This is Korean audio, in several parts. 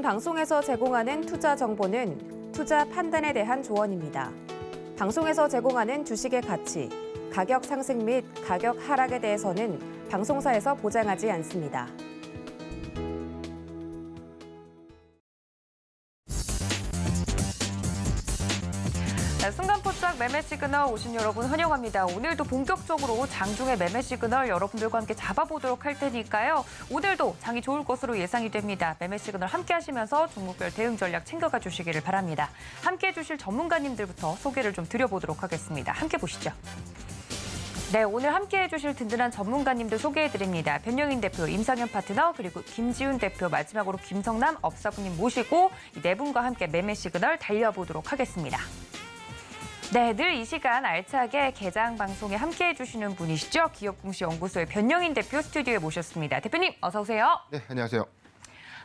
방송에서 제공하는 투자 정보는 투자 판단에 대한 조언입니다. 방송에서 제공하는 주식의 가치, 가격 상승 및 가격 하락에 대해서는 방송사에서 보장하지 않습니다. 순간포착 매매 시그널 오신 여러분 환영합니다. 오늘도 본격적으로 장중의 매매 시그널 여러분들과 함께 잡아보도록 할 테니까요. 오늘도 장이 좋을 것으로 예상이 됩니다. 매매 시그널 함께 하시면서 종목별 대응 전략 챙겨가 주시기를 바랍니다. 함께 해주실 전문가님들부터 소개를 좀 드려보도록 하겠습니다. 함께 보시죠. 네, 오늘 함께 해주실 든든한 전문가님들 소개해드립니다. 변영인 대표, 임상현 파트너, 그리고 김지훈 대표, 마지막으로 김성남 업사부님 모시고 이 네 분과 함께 매매 시그널 달려보도록 하겠습니다. 네, 늘 이 시간 알차게 개장 방송에 함께해 주시는 분이시죠. 기업공시연구소의 변영인 대표 스튜디오에 모셨습니다. 대표님, 어서 오세요. 네, 안녕하세요.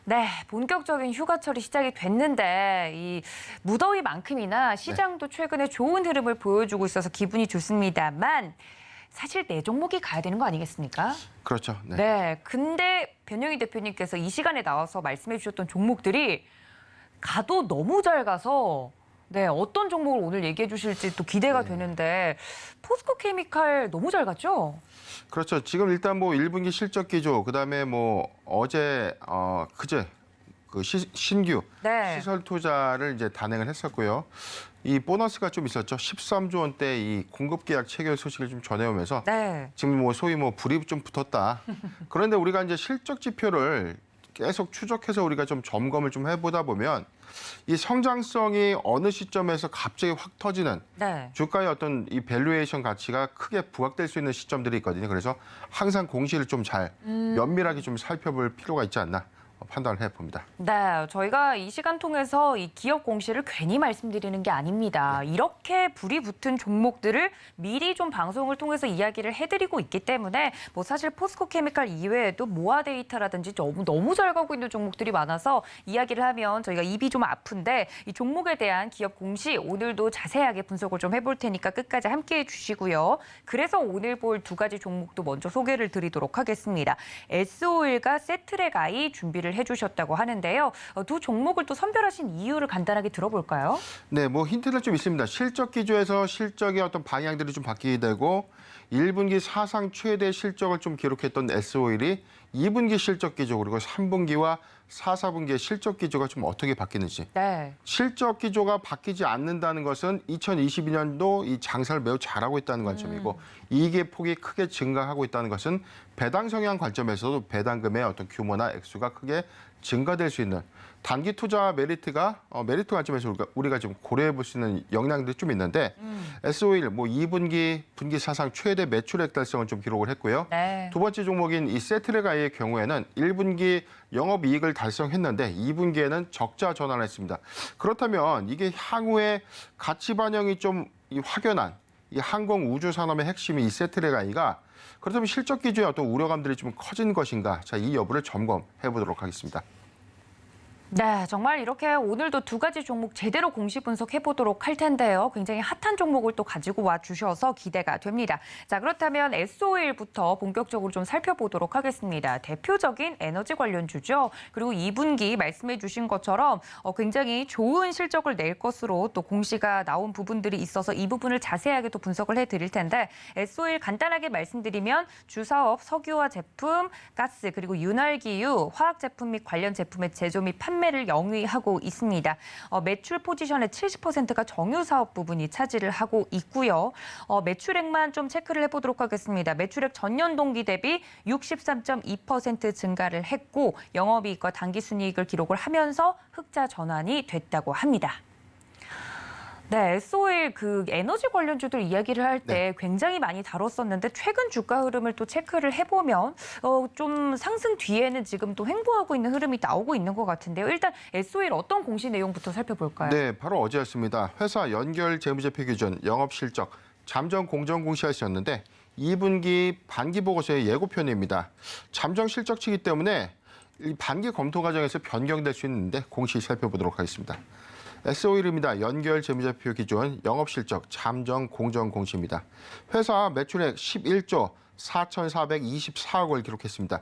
네, 본격적인 휴가철이 시작이 됐는데 이 무더위만큼이나 시장도 최근에 좋은 흐름을 보여주고 있어서 기분이 좋습니다만 사실 네 종목이 가야 되는 거 아니겠습니까? 그렇죠. 네. 네, 근데 변영인 대표님께서 이 시간에 나와서 말씀해 주셨던 종목들이 가도 너무 잘 가서 네, 어떤 종목을 오늘 얘기해 주실지 또 기대가 되는데 포스코케미칼 너무 잘 갔죠? 그렇죠. 지금 일단 뭐 1분기 실적 기조, 그다음에 뭐 어제 그제 그 신규 네. 시설 투자를 이제 단행을 했었고요. 이 보너스가 좀 있었죠. 13조 원대 이 공급 계약 체결 소식을 좀 전해오면서 네. 지금 뭐 소위 뭐 불이 좀 붙었다. 그런데 우리가 이제 실적 지표를 계속 추적해서 우리가 좀 점검을 좀 해보다 보면 이 성장성이 어느 시점에서 갑자기 확 터지는 네. 주가의 어떤 이 밸류에이션 가치가 크게 부각될 수 있는 시점들이 있거든요. 그래서 항상 공시를 좀 잘 면밀하게 좀 살펴볼 필요가 있지 않나 판단을 해봅니다. 네, 저희가 이 시간 통해서 이 기업 공시를 괜히 말씀드리는 게 아닙니다. 이렇게 불이 붙은 종목들을 미리 좀 방송을 통해서 이야기를 해드리고 있기 때문에 뭐 사실 포스코케미칼 이외에도 모아데이터라든지 너무 잘 가고 있는 종목들이 많아서 이야기를 하면 저희가 입이 좀 아픈데 이 종목에 대한 기업 공시 오늘도 자세하게 분석을 좀 해볼 테니까 끝까지 함께해 주시고요. 그래서 오늘 볼 두 가지 종목도 먼저 소개를 드리도록 하겠습니다. S-오일과 세트랙아이 준비를 해주셨다고 하는데요. 두 종목을 또 선별하신 이유를 간단하게 들어볼까요? 네, 뭐 힌트는 좀 있습니다. 실적 기조에서 실적의 어떤 방향들이 좀 바뀌게 되고 1분기 사상 최대 실적을 좀 기록했던 S-오일이 2분기 실적 기조 그리고 3분기와 4, 4분기의 실적 기조가 좀 어떻게 바뀌는지. 네. 실적 기조가 바뀌지 않는다는 것은 2022년도 이 장사를 매우 잘하고 있다는 관점이고 이익의 폭이 크게 증가하고 있다는 것은 배당 성향 관점에서도 배당금의 어떤 규모나 액수가 크게 증가될 수 있는 단기 투자 메리트 관점에서 우리가 좀 고려해 볼 수 있는 역량들이 좀 있는데 S-오일 뭐 2분기 분기 사상 최대 매출액 달성을 좀 기록을 했고요. 네. 두 번째 종목인 이 세트랙아이의 경우에는 1분기 영업이익을 달성했는데 2분기에는 적자 전환을 했습니다. 그렇다면 이게 향후에 가치 반영이 좀 확연한 이 항공 우주 산업의 핵심이 이 세트랙아이가 그렇다면 실적 기조에 어떤 우려감들이 좀 커진 것인가? 자, 이 여부를 점검해 보도록 하겠습니다. 네, 정말 이렇게 오늘도 두 가지 종목 제대로 공시 분석해보도록 할 텐데요. 굉장히 핫한 종목을 또 가지고 와주셔서 기대가 됩니다. 자, 그렇다면 S-오일부터 본격적으로 좀 살펴보도록 하겠습니다. 대표적인 에너지 관련주죠. 그리고 2분기 말씀해 주신 것처럼 굉장히 좋은 실적을 낼 것으로 또 공시가 나온 부분들이 있어서 이 부분을 자세하게 또 분석을 해드릴 텐데 S-오일 간단하게 말씀드리면 주사업, 석유화 제품, 가스, 그리고 윤활기유, 화학 제품 및 관련 제품의 제조 및 판매를 영위하고 있습니다. 매출 포지션의 70%가 정유 사업 부분이 차지를 하고 있고요. 매출액만 좀 체크를 해보도록 하겠습니다. 매출액 전년 동기 대비 63.2% 증가를 했고 영업이익과 당기순이익을 기록을 하면서 흑자 전환이 됐다고 합니다. 네, S-오일 그 에너지 관련주들 이야기를 할 때 굉장히 많이 다뤘었는데 최근 주가 흐름을 또 체크를 해보면 좀 상승 뒤에는 지금 또 횡보하고 있는 흐름이 나오고 있는 것 같은데요. 일단 S-오일 어떤 공시 내용부터 살펴볼까요? 네, 바로 어제였습니다. 회사 연결 재무제표 기준, 영업 실적, 잠정 공정 공시하셨는데 2분기 반기 보고서의 예고편입니다. 잠정 실적치이기 때문에 이 반기 검토 과정에서 변경될 수 있는데 공시 살펴보도록 하겠습니다. S-오일입니다. 연결 재무제표 기준, 영업실적, 잠정 공정 공시입니다. 회사 매출액 11조 4,424억을 기록했습니다.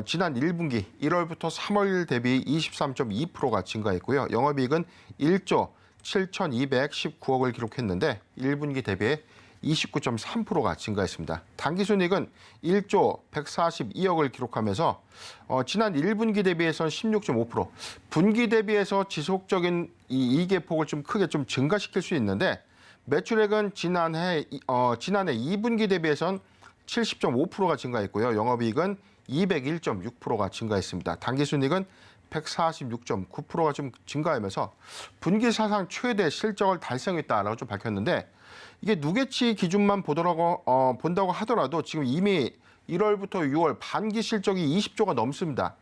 지난 1분기 1월부터 3월 대비 23.2%가 증가했고요. 영업이익은 1조 7,219억을 기록했는데 1분기 대비해 29.3%가 증가했습니다. 당기순이익은 1조 142억을 기록하면서 지난 1분기 대비해서는 16.5%, 분기 대비해서 지속적인 이 이익의 폭을 좀 크게 좀 증가시킬 수 있는데 매출액은 지난해 2분기 대비해서는 70.5%가 증가했고요. 영업이익은 201.6%가 증가했습니다. 당기순이익은 146.9%가 좀 증가하면서 분기 사상 최대 실적을 달성했다라고 좀 밝혔는데 이게 누계치 기준만 본다고 하더라도 지금 이미 1월부터 6월 반기 실적이 20조가 넘습니다.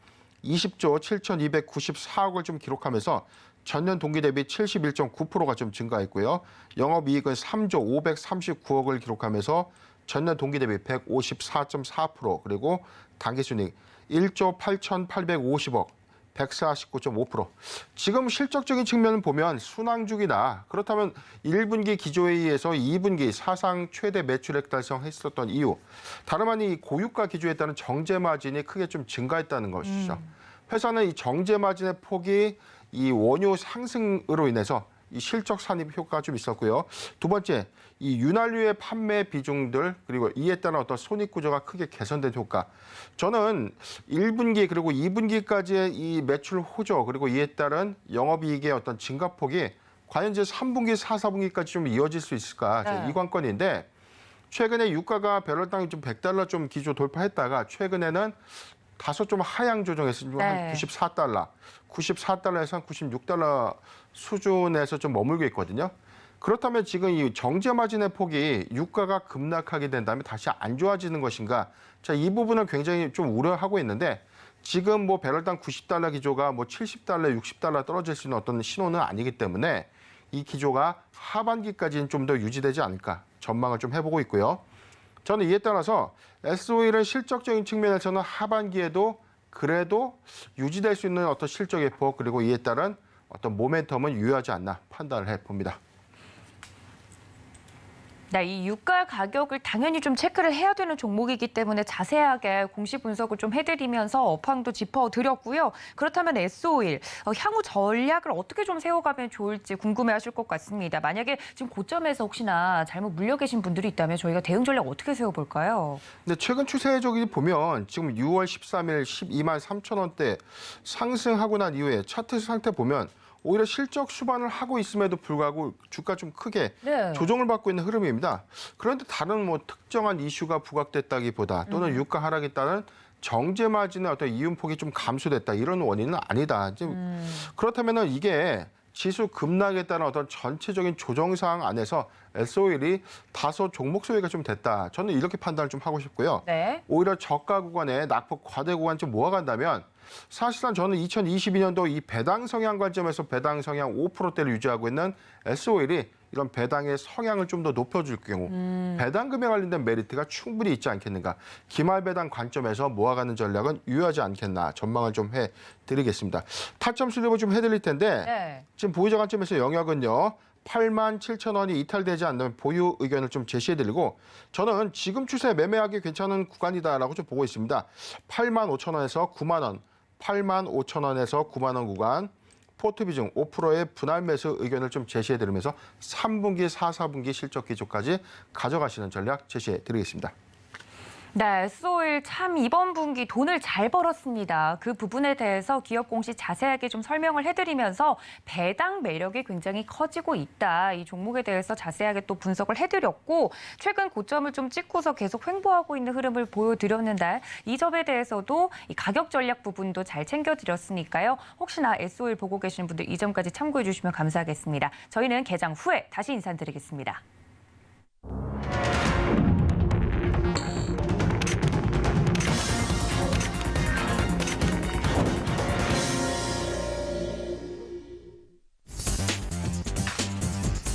20조 7,294억을 좀 기록하면서 전년 동기 대비 71.9%가 좀 증가했고요. 영업이익은 3조 539억을 기록하면서 전년 동기 대비 154.4%, 그리고 당기순이익 1조 8,850억, 149.5%. 지금 실적적인 측면을 보면 순항주기다. 그렇다면 1분기 기조회의에서 2분기 사상 최대 매출액 달성했었던 이유, 다름 아닌 고유가 기조에 따른 정제 마진이 크게 좀 증가했다는 것이죠. 회사는 이 정제 마진의 폭이 이 원유 상승으로 인해서 이 실적 산입 효과가 좀 있었고요. 두 번째, 이 윤활유의 판매 비중들, 그리고 이에 따른 어떤 손익 구조가 크게 개선된 효과. 저는 1분기 그리고 2분기까지의 이 매출 호조, 그리고 이에 따른 영업이익의 어떤 증가폭이 과연 이제 3분기, 4, 4분기까지 좀 이어질 수 있을까? 네. 이 관건인데, 최근에 유가가 배럴당 좀 $100 좀 기조 돌파했다가 최근에는 다소 좀 하향 조정해서 한 네. 94달러에서 한 96달러 수준에서 좀 머물고 있거든요. 그렇다면 지금 이 정제 마진의 폭이 유가가 급락하게 된다면 다시 안 좋아지는 것인가? 자, 이 부분은 굉장히 좀 우려하고 있는데 지금 뭐 배럴당 90달러 기조가 뭐 70달러, 60달러 떨어질 수 있는 어떤 신호는 아니기 때문에 이 기조가 하반기까지는 좀 더 유지되지 않을까 전망을 좀 해보고 있고요. 저는 이에 따라서 S-오일은 실적적인 측면에서는 하반기에도 그래도 유지될 수 있는 어떤 실적의 폭, 그리고 이에 따른 어떤 모멘텀은 유효하지 않나 판단을 해봅니다. 네, 이 유가 가격을 당연히 좀 체크를 해야 되는 종목이기 때문에 자세하게 공시 분석을 좀 해드리면서 업황도 짚어드렸고요. 그렇다면 S-오일, 향후 전략을 어떻게 좀 세워가면 좋을지 궁금해하실 것 같습니다. 만약에 지금 고점에서 혹시나 잘못 물려 계신 분들이 있다면 저희가 대응 전략 어떻게 세워볼까요? 근데 최근 추세적이 보면 지금 6월 13일 12만 3천 원대 상승하고 난 이후에 차트 상태 보면 오히려 실적 수반을 하고 있음에도 불구하고 주가 좀 크게 네. 조정을 받고 있는 흐름입니다. 그런데 다른 뭐 특정한 이슈가 부각됐다기보다 또는 유가 하락에 따른 정제 마진의 어떤 이윤폭이 좀 감소됐다, 이런 원인은 아니다. 그렇다면은 이게 지수 급락에 따른 어떤 전체적인 조정 사항 안에서 S-오일이 다소 종목 소외가 좀 됐다. 저는 이렇게 판단을 좀 하고 싶고요. 네. 오히려 저가 구간에 낙폭 과대 구간 좀 모아간다면 사실상 저는 2022년도 이 배당 성향 관점에서 배당 성향 5%대를 유지하고 있는 S-오일이 이런 배당의 성향을 좀 더 높여줄 경우 배당금에 관련된 메리트가 충분히 있지 않겠는가. 기말 배당 관점에서 모아가는 전략은 유효하지 않겠나 전망을 좀 해드리겠습니다. 타점 수립을 좀 해드릴 텐데 네. 지금 보유자 관점에서 영역은요. 87,000원이 이탈되지 않는 보유 의견을 좀 제시해드리고 저는 지금 추세 매매하기 괜찮은 구간이다라고 좀 보고 있습니다. 85,000원에서 9만 원, 85,000원에서 9만 원 구간, 포트 비중 5%의 분할 매수 의견을 좀 제시해드리면서 3분기, 4, 4분기 실적 기조까지 가져가시는 전략 제시해드리겠습니다. 네, S-오일 참 이번 분기 돈을 잘 벌었습니다. 그 부분에 대해서 기업 공시 자세하게 좀 설명을 해드리면서 배당 매력이 굉장히 커지고 있다. 이 종목에 대해서 자세하게 또 분석을 해드렸고 최근 고점을 좀 찍고서 계속 횡보하고 있는 흐름을 보여드렸는데 이 점에 대해서도 이 가격 전략 부분도 잘 챙겨드렸으니까요. 혹시나 S-오일 보고 계시는 분들 이 점까지 참고해 주시면 감사하겠습니다. 저희는 개장 후에 다시 인사드리겠습니다.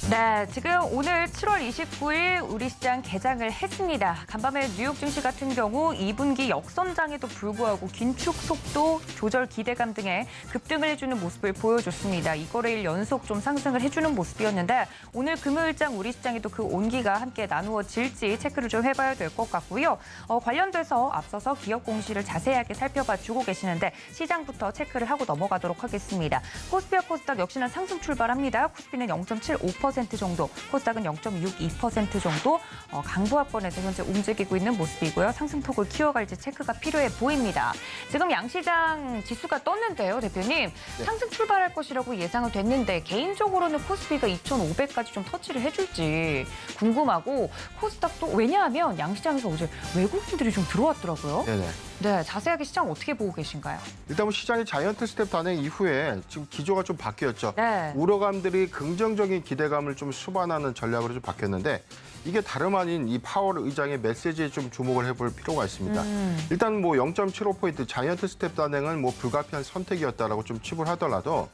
네, 네, 지금 오늘 7월 29일 우리 시장 개장을 했습니다. 간밤에 뉴욕 증시 같은 경우 2분기 역선장에도 불구하고 긴축 속도, 조절 기대감 등의 급등을 해주는 모습을 보여줬습니다. 이거래일 연속 좀 상승을 해주는 모습이었는데 오늘 금요일장 우리 시장에도 그 온기가 함께 나누어질지 체크를 좀 해봐야 될 것 같고요. 관련돼서 앞서서 기업 공시를 자세하게 살펴봐 주고 계시는데 시장부터 체크를 하고 넘어가도록 하겠습니다. 코스피와 코스닥 역시나 상승 출발합니다. 코스피는 0.75% 정도, 코스닥은 0.62% 정도 강보합권에서 현재 움직이고 있는 모습이고요. 상승폭을 키워갈지 체크가 필요해 보입니다. 지금 양시장 지수가 떴는데요, 대표님. 상승 출발할 것이라고 예상은 됐는데 개인적으로는 코스피가 2,500까지 좀 터치를 해줄지 궁금하고 코스닥도 왜냐하면 양시장에서 어제 외국인들이 좀 들어왔더라고요. 네네. 네, 자세하게 시장 어떻게 보고 계신가요? 일단 뭐 시장이 자이언트 스텝 단행 이후에 지금 기조가 좀 바뀌었죠. 네. 우려감들이 긍정적인 기대감을 좀 수반하는 전략으로 좀 바뀌었는데 이게 다름 아닌 이 파월 의장의 메시지에 좀 주목을 해볼 필요가 있습니다. 일단 뭐 0.75포인트 자이언트 스텝 단행은 뭐 불가피한 선택이었다라고 좀 칩을 하더라도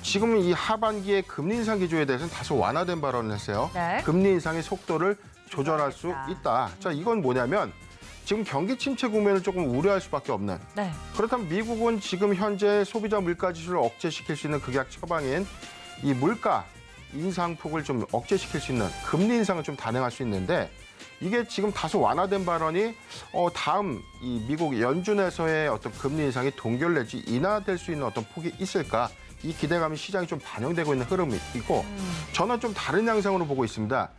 지금 이 하반기의 금리 인상 기조에 대해서는 다소 완화된 발언을 했어요. 네. 금리 인상의 속도를 조절할 수 있다. 자, 이건 뭐냐면 지금 경기 침체 국면을 조금 우려할 수밖에 없는. 네. 그렇다면 미국은 지금 현재 소비자 물가 지수를 억제시킬 수 있는 극약 처방인 이 물가 인상폭을 좀 억제시킬 수 있는 금리 인상을 좀 단행할 수 있는데 이게 지금 다소 완화된 발언이 다음 이 미국 연준에서의 어떤 금리 인상이 동결 내지 인하될 수 있는 어떤 폭이 있을까? 이 기대감이 시장에 좀 반영되고 있는 흐름이 있고 저는 좀 다른 양상으로 보고 있습니다.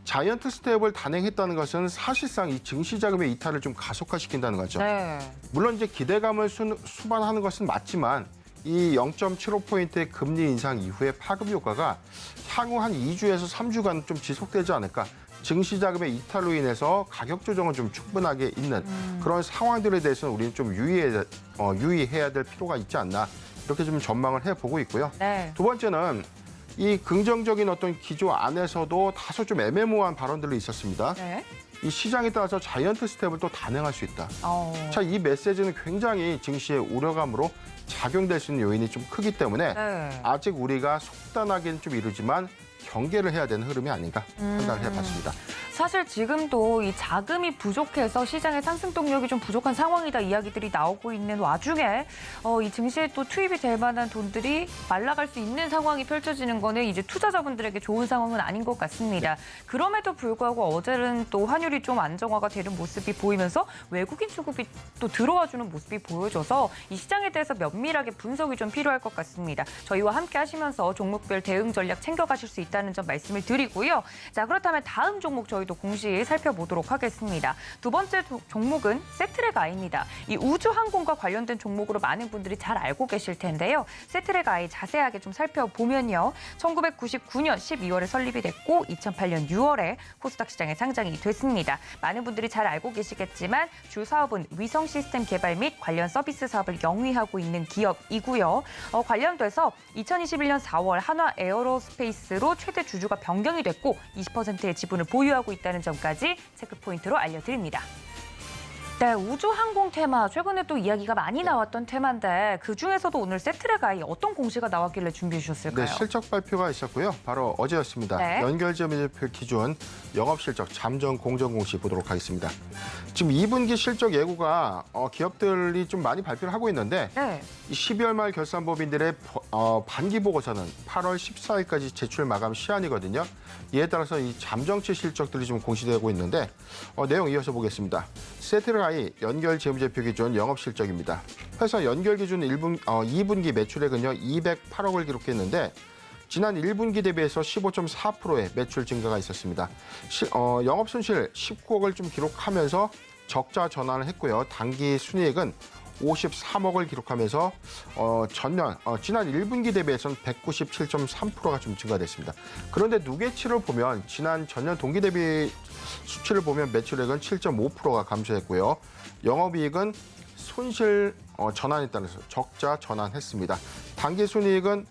자이언트 스텝을 단행했다는 것은 사실상 이 증시 자금의 이탈을 좀 가속화시킨다는 거죠. 네. 물론 이제 기대감을 수반하는 것은 맞지만 이 0.75포인트의 금리 인상 이후의 파급 효과가 향후 한 2주에서 3주간 좀 지속되지 않을까. 증시 자금의 이탈로 인해서 가격 조정은 좀 충분하게 있는 그런 상황들에 대해서는 우리는 좀 유의해야 될 필요가 있지 않나. 이렇게 좀 전망을 해보고 있고요. 네. 두 번째는 이 긍정적인 어떤 기조 안에서도 다소 좀 애매모호한 발언들이 있었습니다. 네. 이 시장에 따라서 자이언트 스텝을 또 단행할 수 있다. 어. 자, 이 메시지는 굉장히 증시의 우려감으로 작용될 수 있는 요인이 좀 크기 때문에 네. 아직 우리가 속단하기는 좀 이르지만 경계를 해야 되는 흐름이 아닌가 판단을 해봤습니다. 사실 지금도 이 자금이 부족해서 시장의 상승 동력이 좀 부족한 상황이다 이야기들이 나오고 있는 와중에 이 증시에 또 투입이 될 만한 돈들이 말라갈 수 있는 상황이 펼쳐지는 거는 이제 투자자분들에게 좋은 상황은 아닌 것 같습니다. 그럼에도 불구하고 어제는 또 환율이 좀 안정화가 되는 모습이 보이면서 외국인 수급이 또 들어와주는 모습이 보여져서 이 시장에 대해서 면밀하게 분석이 좀 필요할 것 같습니다. 저희와 함께 하시면서 종목별 대응 전략 챙겨가실 수 있다는 점 말씀을 드리고요. 자, 그렇다면 다음 종목 저희도 공시 살펴보도록 하겠습니다. 두 번째 종목은 세트랙아이입니다. 이 우주항공과 관련된 종목으로 많은 분들이 잘 알고 계실 텐데요. 세트랙아이 자세하게 좀 살펴보면요. 1999년 12월에 설립이 됐고 2008년 6월에 코스닥 시장에 상장이 됐습니다. 많은 분들이 잘 알고 계시겠지만 주 사업은 위성 시스템 개발 및 관련 서비스 사업을 영위하고 있는 기업이고요. 관련돼서 2021년 4월 한화 에어로스페이스로 최대 주주가 변경이 됐고 20%의 지분을 보유하고 있다는 점까지 체크 포인트로 알려드립니다. 네, 우주항공 테마 최근에 또 이야기가 많이 나왔던 테마인데 그중에서도 오늘 세트랙아이 어떤 공시가 나왔길래 준비해 주셨을까요? 네, 실적 발표가 있었고요. 바로 어제였습니다. 네. 연결점의표 기준 영업실적 잠정 공정 공시 보도록 하겠습니다. 지금 2분기 실적 예고가 기업들이 좀 많이 발표를 하고 있는데 네. 12월 말 결산법인들의 반기 보고서는 8월 14일까지 제출 마감 시한이거든요. 이에 따라서 이 잠정치 실적들이 좀 공시되고 있는데 내용 이어서 보겠습니다. 세트랙아이 연결 재무제표 기준 영업실적입니다. 회사 연결 기준 2분기 매출액은요 208억을 기록했는데 지난 1분기 대비해서 15.4%의 매출 증가가 있었습니다. 영업손실 19억을 좀 기록하면서 적자 전환을 했고요. 당기 순이익은 53억을 기록하면서 지난 1분기 대비해서는 197.3%가 좀 증가됐습니다. 그런데 누계치를 보면 지난 전년 동기 대비 수치를 보면 매출액은 7.5%가 감소했고요. 영업이익은 손실 전환에 따라서 적자 전환했습니다. 당기순이익은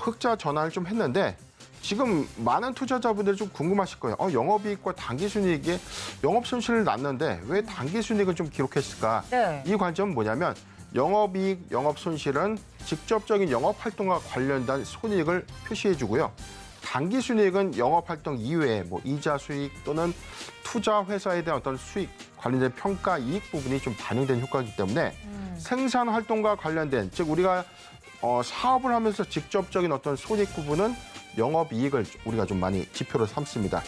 흑자 전환을 좀 했는데 지금 많은 투자자분들이 좀 궁금하실 거예요. 영업이익과 당기순이익에 영업손실을 났는데 왜 당기순이익을 좀 기록했을까? 네. 이 관점은 뭐냐면 영업이익, 영업손실은 직접적인 영업활동과 관련된 손익을 표시해주고요. 단기 순이익은 영업활동 이외에 뭐 이자 수익 또는 투자 회사에 대한 어떤 수익 관련된 평가 이익 부분이 좀 반영된 효과이기 때문에 생산 활동과 관련된 즉 우리가 사업을 하면서 직접적인 어떤 손익 부분은 영업이익을 우리가 좀 많이 지표로 삼습니다.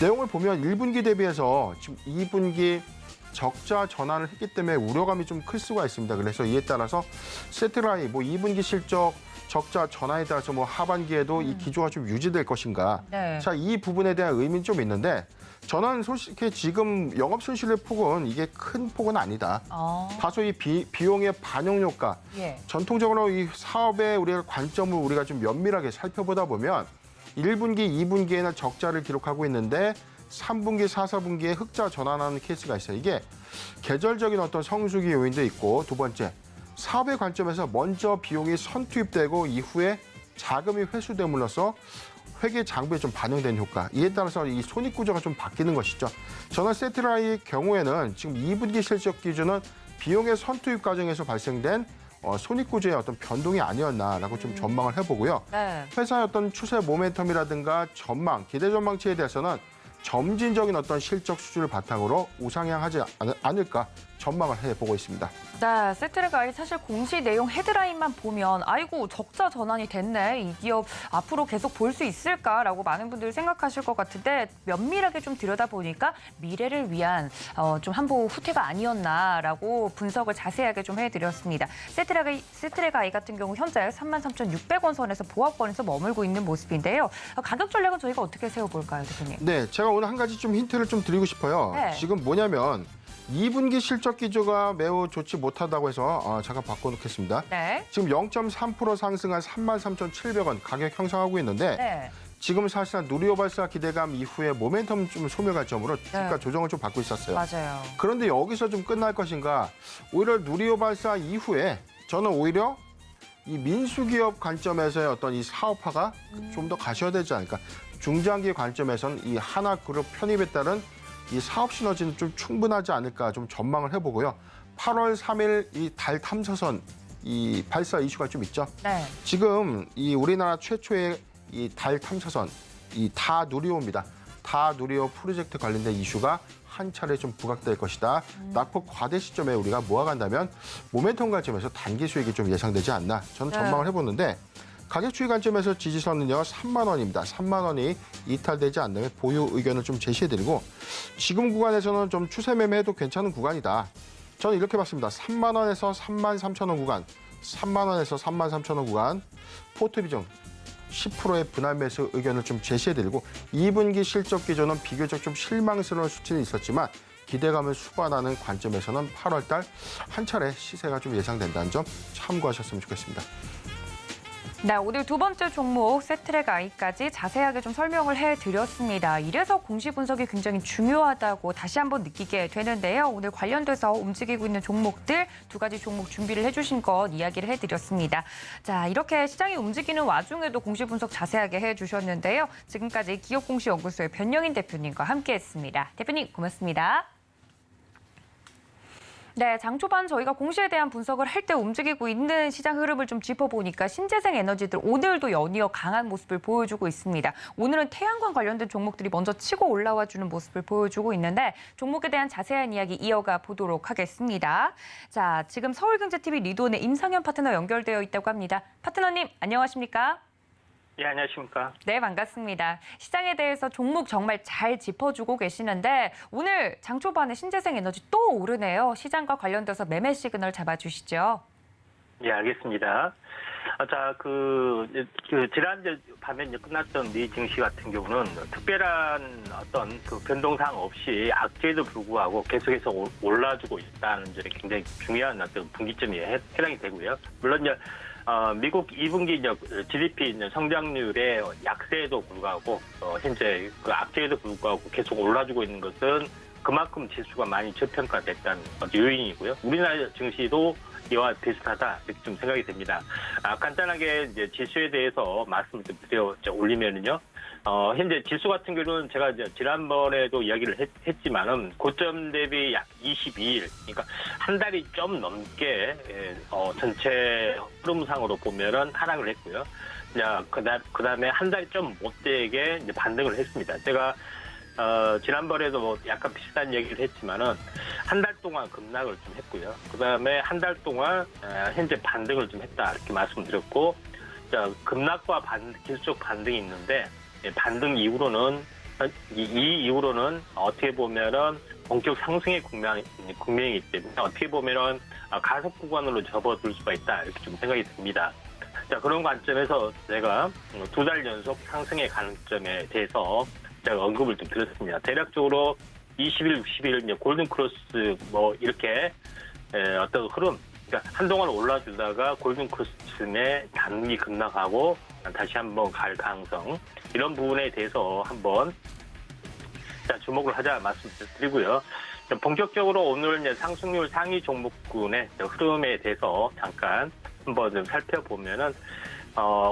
내용을 보면 1분기 대비해서 지금 2분기 적자 전환을 했기 때문에 우려감이 좀 클 수가 있습니다. 그래서 이에 따라서 세트라이 뭐 2분기 실적 적자 전환에 따라서 뭐 하반기에도 이 기조가 좀 유지될 것인가. 네. 자, 이 부분에 대한 의미는 좀 있는데 저는 솔직히 지금 영업 손실의 폭은 이게 큰 폭은 아니다. 다소 이 비용의 반영 효과. 예. 전통적으로 이 사업의 우리가 관점을 우리가 좀 면밀하게 살펴보다 보면 1분기, 2분기에는 적자를 기록하고 있는데 3분기, 4, 4분기에 흑자 전환하는 케이스가 있어요. 이게 계절적인 어떤 성수기 요인도 있고 두 번째, 사업의 관점에서 먼저 비용이 선투입되고 이후에 자금이 회수됨으로써 회계 장부에 좀 반영된 효과. 이에 따라서 이 손익 구조가 좀 바뀌는 것이죠. 저는 세트라이의 경우에는 지금 2분기 실적 기준은 비용의 선투입 과정에서 발생된 손익 구조의 어떤 변동이 아니었나라고 좀 전망을 해보고요. 네. 회사의 어떤 추세 모멘텀이라든가 전망, 기대 전망치에 대해서는 점진적인 어떤 실적 수준을 바탕으로 우상향하지 않을까 전망을 해보고 있습니다. 네, 세트레가이 사실 공시 내용 헤드라인만 보면 아이고 적자 전환이 됐네. 이 기업 앞으로 계속 볼 수 있을까라고 많은 분들이 생각하실 것 같은데 면밀하게 좀 들여다보니까 미래를 위한 좀 한보 후퇴가 아니었나라고 분석을 자세하게 좀 해드렸습니다. 세트레가이 같은 경우 현재 33,600원 선에서 보합권에서 머물고 있는 모습인데요. 가격 전략은 저희가 어떻게 세워볼까요, 대표님? 네, 제가 오늘 한 가지 좀 힌트를 좀 드리고 싶어요. 네. 지금 뭐냐면 2분기 실적 기조가 매우 좋지 못하다고 해서 잠깐 바꿔놓겠습니다. 네. 지금 0.3% 상승한 33,700원 가격 형성하고 있는데 네. 지금 사실상 누리호발사 기대감 이후에 모멘텀 좀 소멸 관점으로 주가 네. 조정을 좀 받고 있었어요. 맞아요. 그런데 여기서 좀 끝날 것인가? 오히려 누리호발사 이후에 저는 오히려 이 민수기업 관점에서의 어떤 이 사업화가 좀 더 가셔야 되지 않을까? 중장기 관점에서는 이 하나그룹 편입에 따른 이 사업 시너지는 좀 충분하지 않을까 좀 전망을 해보고요. 8월 3일 이 달 탐사선 이 발사 이슈가 좀 있죠. 네. 지금 이 우리나라 최초의 이 달 탐사선 이 다 누리호입니다. 다 누리호 프로젝트 관련된 이슈가 한 차례 좀 부각될 것이다. 낙폭 과대 시점에 우리가 모아간다면 모멘텀 관점에서 단기 수익이 좀 예상되지 않나 저는 네. 전망을 해보는데 가격 추이 관점에서 지지선은요 3만 원입니다. 3만 원이 이탈되지 않는 보유 의견을 좀 제시해드리고 지금 구간에서는 좀 추세 매매해도 괜찮은 구간이다. 저는 이렇게 봤습니다. 3만 원에서 3만 3천 원 구간, 3만 원에서 3만 3천 원 구간 포트 비중 10%의 분할 매수 의견을 좀 제시해드리고 2분기 실적 기조는 비교적 좀 실망스러운 수치는 있었지만 기대감을 수반하는 관점에서는 8월 달 한 차례 시세가 좀 예상된다는 점 참고하셨으면 좋겠습니다. 네, 오늘 두 번째 종목 세트레가이까지 자세하게 좀 설명을 해드렸습니다. 이래서 공시 분석이 굉장히 중요하다고 다시 한번 느끼게 되는데요. 오늘 관련돼서 움직이고 있는 종목들 두 가지 종목 준비를 해주신 것 이야기를 해드렸습니다. 자, 이렇게 시장이 움직이는 와중에도 공시 분석 자세하게 해주셨는데요. 지금까지 기업공시연구소의 변영인 대표님과 함께했습니다. 대표님 고맙습니다. 네, 장 초반 저희가 공시에 대한 분석을 할 때 움직이고 있는 시장 흐름을 좀 짚어보니까 신재생 에너지들 오늘도 연이어 강한 모습을 보여주고 있습니다. 오늘은 태양광 관련된 종목들이 먼저 치고 올라와주는 모습을 보여주고 있는데 종목에 대한 자세한 이야기 이어가 보도록 하겠습니다. 자, 지금 서울경제TV 리돈의 임상현 파트너 연결되어 있다고 합니다. 파트너님, 안녕하십니까? 예, 안녕하십니까. 네, 반갑습니다. 시장에 대해서 종목 정말 잘 짚어주고 계시는데 오늘 장 초반에 신재생 에너지 또 오르네요. 시장과 관련돼서 매매 시그널 잡아주시죠. 예, 알겠습니다. 자, 지난주 밤에 끝났던 미 증시 같은 경우는 특별한 어떤 그 변동사항 없이 악재에도 불구하고 계속해서 올라주고 있다는 점이 굉장히 중요한 어떤 분기점이 해당이 되고요. 물론 이제 미국 2분기 GDP 성장률의 약세에도 불구하고 현재 그 악재에도 불구하고 계속 올라주고 있는 것은 그만큼 지수가 많이 저평가됐다는 요인이고요. 우리나라 증시도 이와 비슷하다 이렇게 좀 생각이 됩니다. 간단하게 이제 지수에 대해서 말씀을 좀 드려 올리면은요. 현재 지수 같은 경우는 제가 이제 지난번에도 이야기를 했지만은 고점 대비 약 22일, 그러니까 한 달이 좀 넘게 전체 흐름상으로 보면은 하락을 했고요. 그다음에 한 달이 좀 못되게 이제 반등을 했습니다. 제가 지난번에도 뭐 약간 비슷한 얘기를 했지만은 한 달 동안 급락을 좀 했고요. 그다음에 한 달 동안 현재 반등을 좀 했다 이렇게 말씀드렸고, 자, 급락과 기술적 반등이 있는데 반등 이후로는 이 이후로는 어떻게 보면은 본격 상승의 국면이기 때문에 어떻게 보면은 가속 구간으로 접어들 수가 있다 이렇게 좀 생각이 듭니다. 자, 그런 관점에서 제가 2달 연속 상승의 가능점에 대해서 제가 언급을 좀 드렸습니다. 대략적으로 20일, 60일 이제 골든 크로스 뭐 이렇게 어떤 흐름, 그러니까 한동안 올라주다가 골든 크로스에 단기 급락하고 다시 한번 갈 가능성, 이런 부분에 대해서 한번 주목을 하자 말씀드리고요. 본격적으로 오늘 이제 상승률 상위 종목군의 흐름에 대해서 잠깐 한번 좀 살펴보면은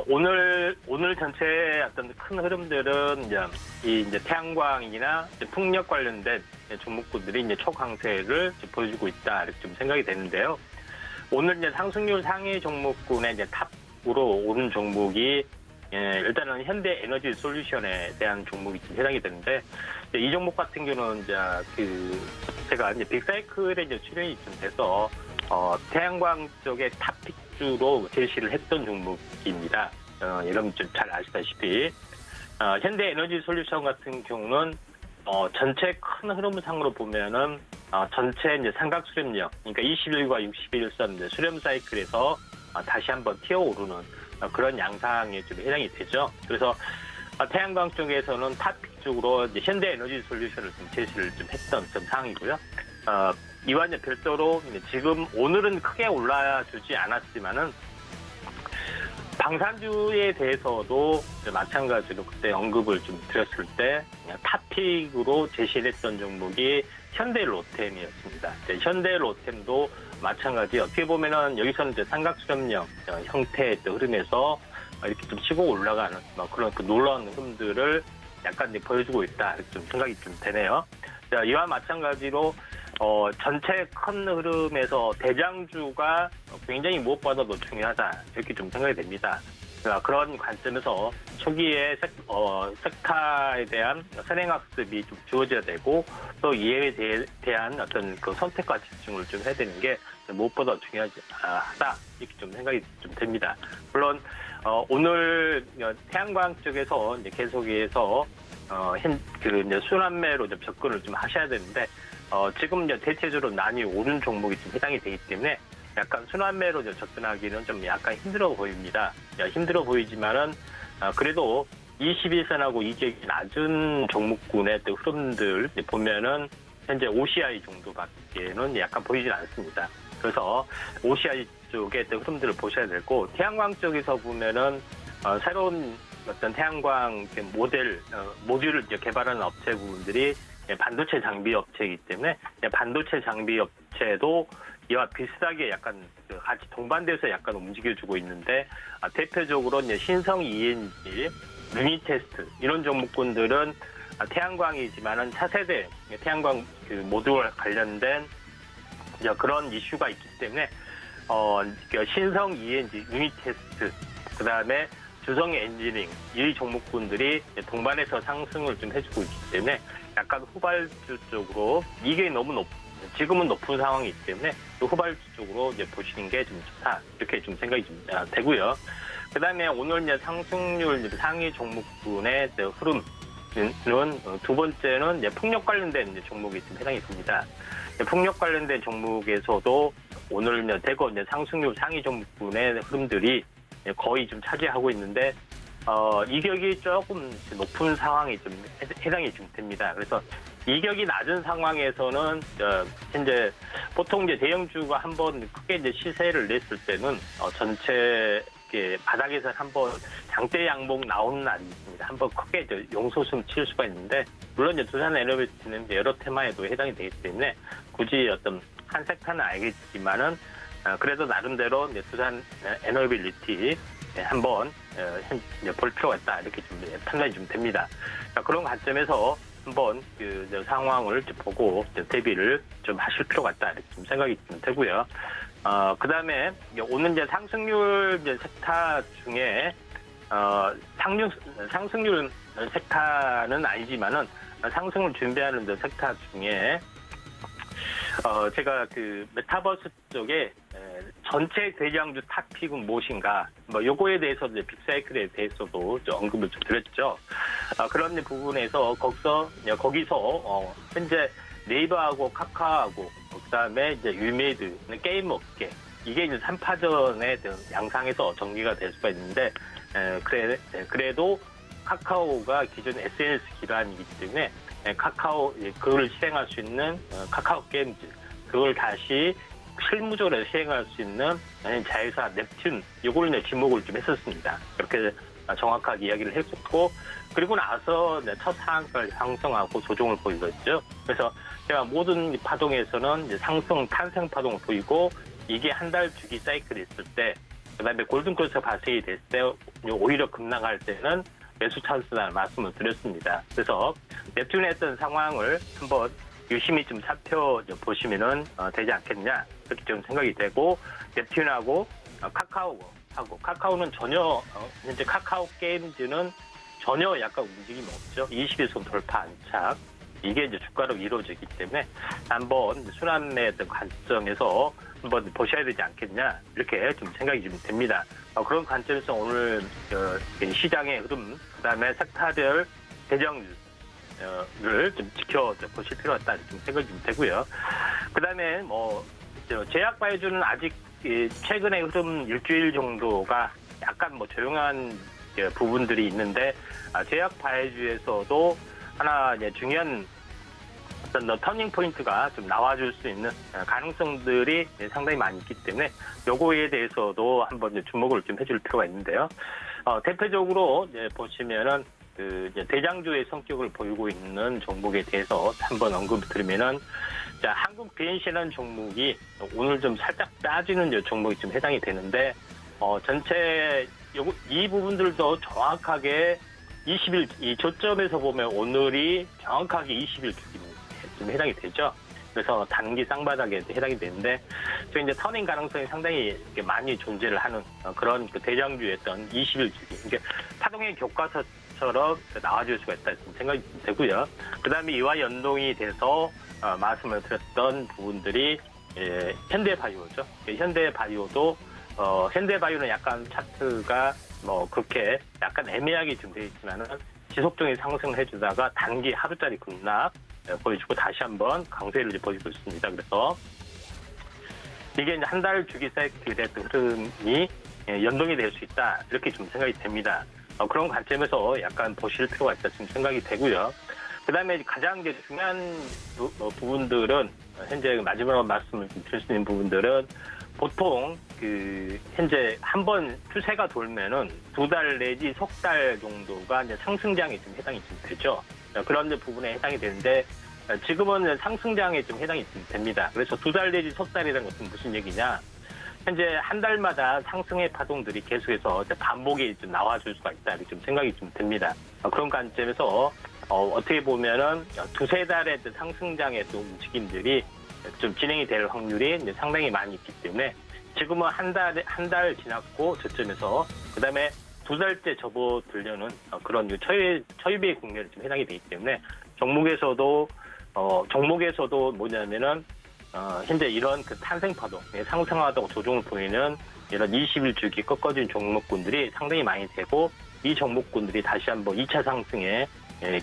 오늘 전체의 어떤 큰 흐름들은 이제 태양광이나 이제 풍력 관련된 종목군들이 이제 초강세를 보여주고 있다 이렇게 좀 생각이 되는데요. 오늘 이제 상승률 상위 종목군의 이제 탑으로 오른 종목이 일단은 현대 에너지 솔루션에 대한 종목이 좀 해당이 되는데, 이 종목 같은 경우는 제가 이제 빅사이클에 이제 출연이 좀 돼서 태양광 쪽의 탑픽주로 제시를 했던 종목입니다. 여러분 좀 잘 아시다시피 현대 에너지 솔루션 같은 경우는 전체 큰 흐름상으로 보면은 전체 이제 삼각 수렴력, 그러니까 21과 61선 수렴 사이클에서 다시 한번 튀어오르는 그런 양상에 좀 해당이 되죠. 그래서 태양광 쪽에서는 탑픽 쪽으로 이제 현대 에너지 솔루션을 좀 제시를 좀 했던 그런 상황이고요. 이와 이제 별도로 지금 오늘은 크게 올라주지 않았지만은 방산주에 대해서도 마찬가지로 그때 언급을 좀 드렸을 때 탑픽으로 제시했던 종목이 현대로템이었습니다. 현대로템도 마찬가지, 어떻게 보면은 여기서는 이제 삼각수렴력 형태의 흐름에서 이렇게 좀 치고 올라가는 그런 놀라운 흐름들을 약간 이제 보여주고 있다 이렇게 좀 생각이 좀 되네요. 자, 이와 마찬가지로 전체 큰 흐름에서 대장주가 굉장히 무엇보다도 중요하다 이렇게 좀 생각이 됩니다. 그런 관점에서 초기에 섹터에 대한 선행학습이 좀 주어져야 되고, 또 이에 대한 어떤 그 선택과 집중을 좀 해야 되는 게 무엇보다 중요하다 이렇게 좀 생각이 좀 됩니다. 물론 오늘 태양광 쪽에서 이제 계속해서 이제 순환매로 좀 접근을 좀 하셔야 되는데, 지금 이제 대체적으로 난이 오른 종목이 좀 해당이 되기 때문에 약간 순환매로 접근하기는 좀 약간 힘들어 보입니다. 힘들어 보이지만은 그래도 21선하고 이격이 낮은 종목군의 또 흐름들 보면은 현재 OCI 정도밖에는 약간 보이질 않습니다. 그래서 OCI 쪽의 또 흐름들을 보셔야 되고, 태양광 쪽에서 보면은 새로운 어떤 태양광 모듈을 이제 개발하는 업체분들이 반도체 장비 업체이기 때문에 반도체 장비 업체도 이와 비슷하게 약간 같이 동반돼서 약간 움직여주고 있는데, 대표적으로 이제 신성 ENG, 유니테스트 이런 종목군들은 태양광이지만은 차세대 태양광 모듈 관련된 그런 이슈가 있기 때문에 신성 ENG, 유니테스트, 그다음에 주성 엔지닝 이 종목군들이 동반해서 상승을 좀 해주고 있기 때문에 약간 후발주 쪽으로 이게 너무 지금은 높은 상황이기 때문에 또 후발주 쪽으로 이제 보시는 게 좀 좋다 이렇게 좀 생각이 좀 되고요. 그다음에 오늘 이제 상승률 상위 종목군의 흐름은 두 번째는 이제 풍력 관련된 이제 종목이 좀 해당이 됩니다. 풍력 관련된 종목에서도 오늘 이제 대거 이제 상승률 상위 종목군의 흐름들이 거의 좀 차지하고 있는데 이격이 조금 높은 상황이 좀 해당이 좀 됩니다. 그래서 이격이 낮은 상황에서는 현재 보통 이제 대형주가 한번 크게 이제 시세를 냈을 때는 전체 바닥에서 한번 장대 양봉 나오는 날이 있습니다. 한번 크게 이제 용솟음 칠 수가 있는데, 물론 이제 두산 에너빌리티는 여러 테마에도 해당이 되기 때문에 굳이 어떤 한 섹터는 알겠지만은 그래도 나름대로 이제 두산 에너빌리티 한번 볼 필요가 있다 이렇게 좀 판단이 좀 됩니다. 그런 관점에서 한번 그 상황을 보고 대비를 좀 하실 필요가 있다 이렇게 좀 생각이 좀 되고요. 그다음에 오늘 이제 상승률 이제 섹터 중에 상승률 섹터는 아니지만은 상승을 준비하는 섹터 중에 제가 그 메타버스 쪽에 전체 대장주 탑픽은 무엇인가, 뭐 요거에 대해서 이제 빅사이클에 대해서도 좀 언급을 좀 드렸죠. 그런 부분에서 거기서 현재 네이버하고 카카오하고 그다음에 이제 유메이드 게임 업계, 이게 이제 3파전의 양상에서 전개가 될 수가 있는데, 그래도 카카오가 기존 SNS 기반이기 때문에 그걸 실행할 수 있는 카카오 게임즈, 그걸 다시 실무적으로 시행할 수 있는 자회사 넵튠, 요걸 이제 지목을 좀 했었습니다. 그렇게 정확하게 이야기를 했었고, 그리고 나서 첫 상한가를 상승하고 조정을 보이겠죠. 그래서 제가 모든 파동에서는 이제 상승 탄생 파동을 보이고, 이게 한 달 주기 사이클이 있을 때, 그다음에 골든크로스 발생이 됐을 때 오히려 급락할 때는 매수 찬스라는 말씀을 드렸습니다. 그래서 넵튠에 했던 상황을 한번 유심히 좀 살펴보시면은 되지 않겠냐, 그렇게 좀 생각이 되고, 넵튠하고 카카오는 전혀 현재 카카오 게임즈는 전혀 약간 움직임이 없죠. 21선 돌파 안착, 이게 이제 주가로 이루어지기 때문에 한번 순환매의 관점에서 한번 보셔야 되지 않겠냐, 이렇게 좀 생각이 좀 됩니다. 그런 관점에서 오늘 시장의 흐름, 그다음에 섹터별 대장주를 좀 지켜보실 필요가 있다, 좀 생각이 좀 되고요. 그다음에 제약 바이오주는 아직 최근의 흐름 일주일 정도가 약간 조용한 부분들이 있는데, 제약 바이오주에서도 하나 이제 중요한 어떤 터닝 포인트가 좀 나와줄 수 있는 가능성들이 상당히 많이 있기 때문에 요거에 대해서도 한번 주목을 좀 해줄 필요가 있는데요. 대표적으로 이제 보시면은 이제 대장주의 성격을 보이고 있는 종목에 대해서 한번 언급을 드리면은, 자, 한국 BNC라는 종목이 오늘 좀 살짝 빠지는 종목이 좀 해당이 되는데, 전체 이 부분들도 정확하게 20일, 이 저점에서 보면 오늘이 정확하게 20일 좀 해당이 되죠. 그래서 단기 쌍바닥에 해당이 되는데, 저 이제 터닝 가능성이 상당히 많이 존재를 하는 그런 대장주였던 20일 주기. 이게 파동의 교과서처럼 나와줄 수가 있다 생각이 되고요. 그 다음에 이와 연동이 돼서 말씀을 드렸던 부분들이 현대바이오죠. 현대바이오도 현대바이오는 약간 차트가 그렇게 약간 애매하게 좀 되어 있지만은 지속적인 상승을 해주다가 단기 하루짜리 급락 보여주고 다시 한번 강세를 보이고 있습니다. 그래서 이게 이제 한 달 주기 사이클에 대한 흐름이 연동이 될 수 있다, 이렇게 좀 생각이 됩니다. 그런 관점에서 약간 보실 필요가 있다 지금 생각이 되고요. 그다음에 가장 이제 중요한 부분들은, 현재 마지막으로 말씀을 드릴 수 있는 부분들은, 보통 현재 한번 추세가 돌면은 2달 내지 석 달 정도가 이제 상승장에 좀 해당이 좀 되죠. 그런 부분에 해당이 되는데, 지금은 상승장에 좀 해당이 좀 됩니다. 그래서 2달 내지 석 달이라는 것은 무슨 얘기냐? 현재 한 달마다 상승의 파동들이 계속해서 반복이 좀 나와줄 수가 있다, 이렇게 좀 생각이 좀 듭니다. 그런 관점에서 어떻게 보면은 2-3달의 상승장의 또 움직임들이 좀 진행이 될 확률이 이제 상당히 많이 있기 때문에, 지금은 한 달 지났고 저점에서 그다음에 2달째 접어들려는 그런 초유의 국면에 좀 해당이 되기 때문에, 종목에서도 뭐냐면은 현재 이런 탄생 파동, 상승하다고 조정을 보이는 이런 20일 주기 꺾어진 종목군들이 상당히 많이 되고, 이 종목군들이 다시 한번 2차 상승의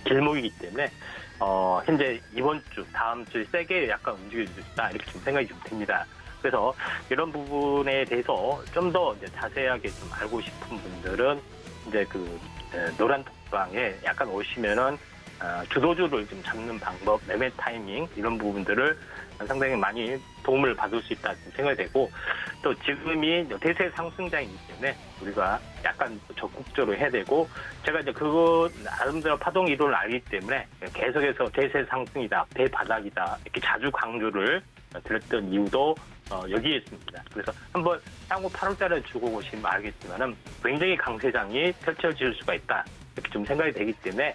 길목이기 때문에 현재 이번 주, 다음 주에 세게 약간 움직일 수 있다, 이렇게 좀 생각이 좀 듭니다. 그래서 이런 부분에 대해서 좀 더 자세하게 좀 알고 싶은 분들은 이제 노란 톡방에 약간 오시면은 주도주를 좀 잡는 방법, 매매 타이밍, 이런 부분들을 상당히 많이 도움을 받을 수 있다 생각이 되고, 또 지금이 대세 상승장이기 때문에 우리가 약간 적극적으로 해야 되고, 제가 이제 그거 나름대로 파동 이론을 알기 때문에 계속해서 대세 상승이다, 대바닥이다, 이렇게 자주 강조를 드렸던 이유도 여기에 있습니다. 그래서 한번 향후 8월달에 주고 보시면 알겠지만은 굉장히 강세장이 펼쳐질 수가 있다, 이렇게 좀 생각이 되기 때문에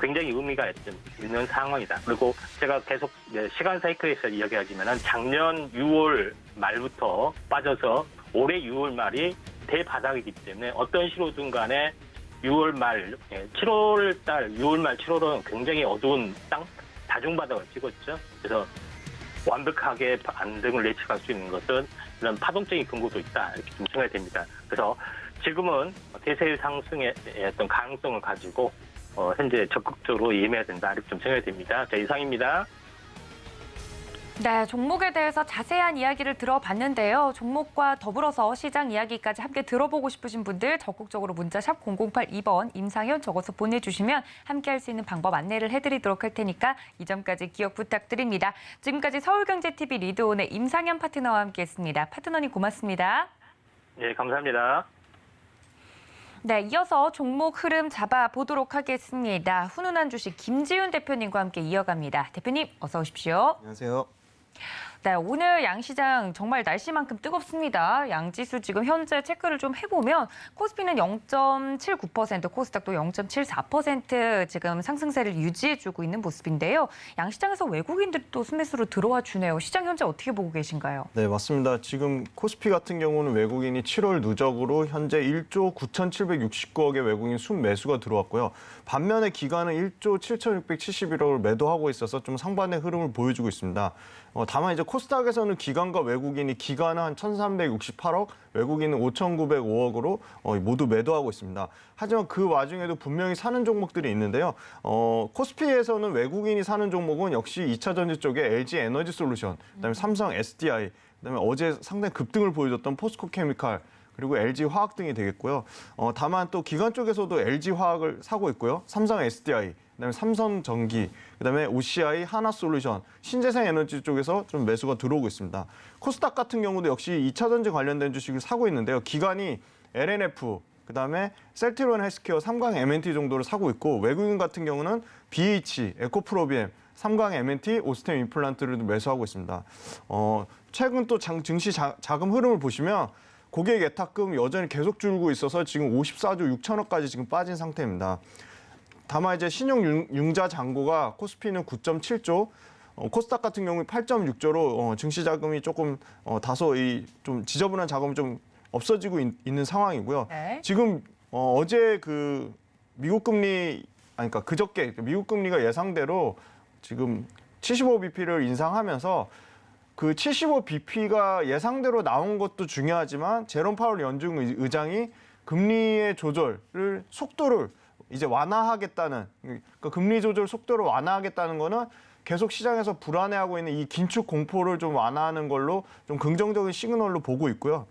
굉장히 의미가 있는 상황이다. 그리고 제가 계속 시간 사이클에서 이야기하지만은 작년 6월 말부터 빠져서 올해 6월 말이 대바닥이기 때문에 어떤 시로든 간에 6월 말, 7월 달, 6월 말, 7월은 굉장히 어두운 다중바닥을 찍었죠. 그래서 완벽하게 반등을 예측할 수 있는 것은 이런 파동적인 근거도 있다, 이렇게 좀 생각이 됩니다. 그래서 지금은 대세 상승의 어떤 가능성을 가지고 현재 적극적으로 임해야 된다, 이렇게 좀 생각이 됩니다. 자, 이상입니다. 네, 종목에 대해서 자세한 이야기를 들어봤는데요. 종목과 더불어서 시장 이야기까지 함께 들어보고 싶으신 분들 적극적으로 문자 샵 0082번 임상현 적어서 보내주시면 함께할 수 있는 방법 안내를 해드리도록 할 테니까 이 점까지 기억 부탁드립니다. 지금까지 서울경제TV 리드온의 임상현 파트너와 함께했습니다. 파트너님 고맙습니다. 네, 감사합니다. 네, 이어서 종목 흐름 잡아보도록 하겠습니다. 훈훈한 주식 김지훈 대표님과 함께 이어갑니다. 대표님 어서 오십시오. 안녕하세요. 네, 오늘 양시장 정말 날씨만큼 뜨겁습니다. 양지수 지금 현재 체크를 좀 해보면 코스피는 0.79%, 코스닥도 0.74% 지금 상승세를 유지해주고 있는 모습인데요. 양시장에서 외국인들이 또 순매수로 들어와 주네요. 시장 현재 어떻게 보고 계신가요? 네, 맞습니다. 지금 코스피 같은 경우는 외국인이 7월 누적으로 현재 1조 9,769억의 외국인 순매수가 들어왔고요. 반면에 기관은 1조 7,671억을 매도하고 있어서 좀 상반의 흐름을 보여주고 있습니다. 다만 이제 코스닥에서는 기관과 외국인이 기관은 한 1,368억, 외국인은 5,905억으로 모두 매도하고 있습니다. 하지만 그 와중에도 분명히 사는 종목들이 있는데요. 코스피에서는 외국인이 사는 종목은 역시 2차 전지 쪽에 LG 에너지 솔루션, 그다음에 삼성 SDI, 그다음에 어제 상당히 급등을 보여줬던 포스코 케미칼, 그리고 LG 화학 등이 되겠고요. 다만 또 기관 쪽에서도 LG 화학을 사고 있고요. 삼성 SDI, 그다음에 삼성전기, 그다음에 OCI, 하나솔루션, 신재생 에너지 쪽에서 좀 매수가 들어오고 있습니다. 코스닥 같은 경우도 역시 2차 전지 관련된 주식을 사고 있는데요. 기관이 LNF, 그다음에 셀트리온 헬스케어, 삼강 M&T 정도를 사고 있고, 외국인 같은 경우는 BH, 에코프로비엠, 삼강 M&T, 오스템 임플란트를 매수하고 있습니다. 최근 또 증시 자금 흐름을 보시면 고객 예탁금 여전히 계속 줄고 있어서 지금 54조 6천억까지 지금 빠진 상태입니다. 다만 이제 신용 융자 잔고가 코스피는 9.7조, 코스닥 같은 경우는 8.6조로 증시 자금이 조금 다소 좀 지저분한 자금이 좀 없어지고 있는 상황이고요. 네. 지금 어제 그 미국 금리 그러니까 그저께 미국 금리가 예상대로 지금 75bp를 인상하면서 그 75bp가 예상대로 나온 것도 중요하지만 제롬 파월 연준 의장이 금리의 조절을 속도를 이제 완화하겠다는, 그러니까 금리 조절 속도를 완화하겠다는 거는 계속 시장에서 불안해하고 있는 이 긴축 공포를 좀 완화하는 걸로 좀 긍정적인 시그널로 보고 있고요.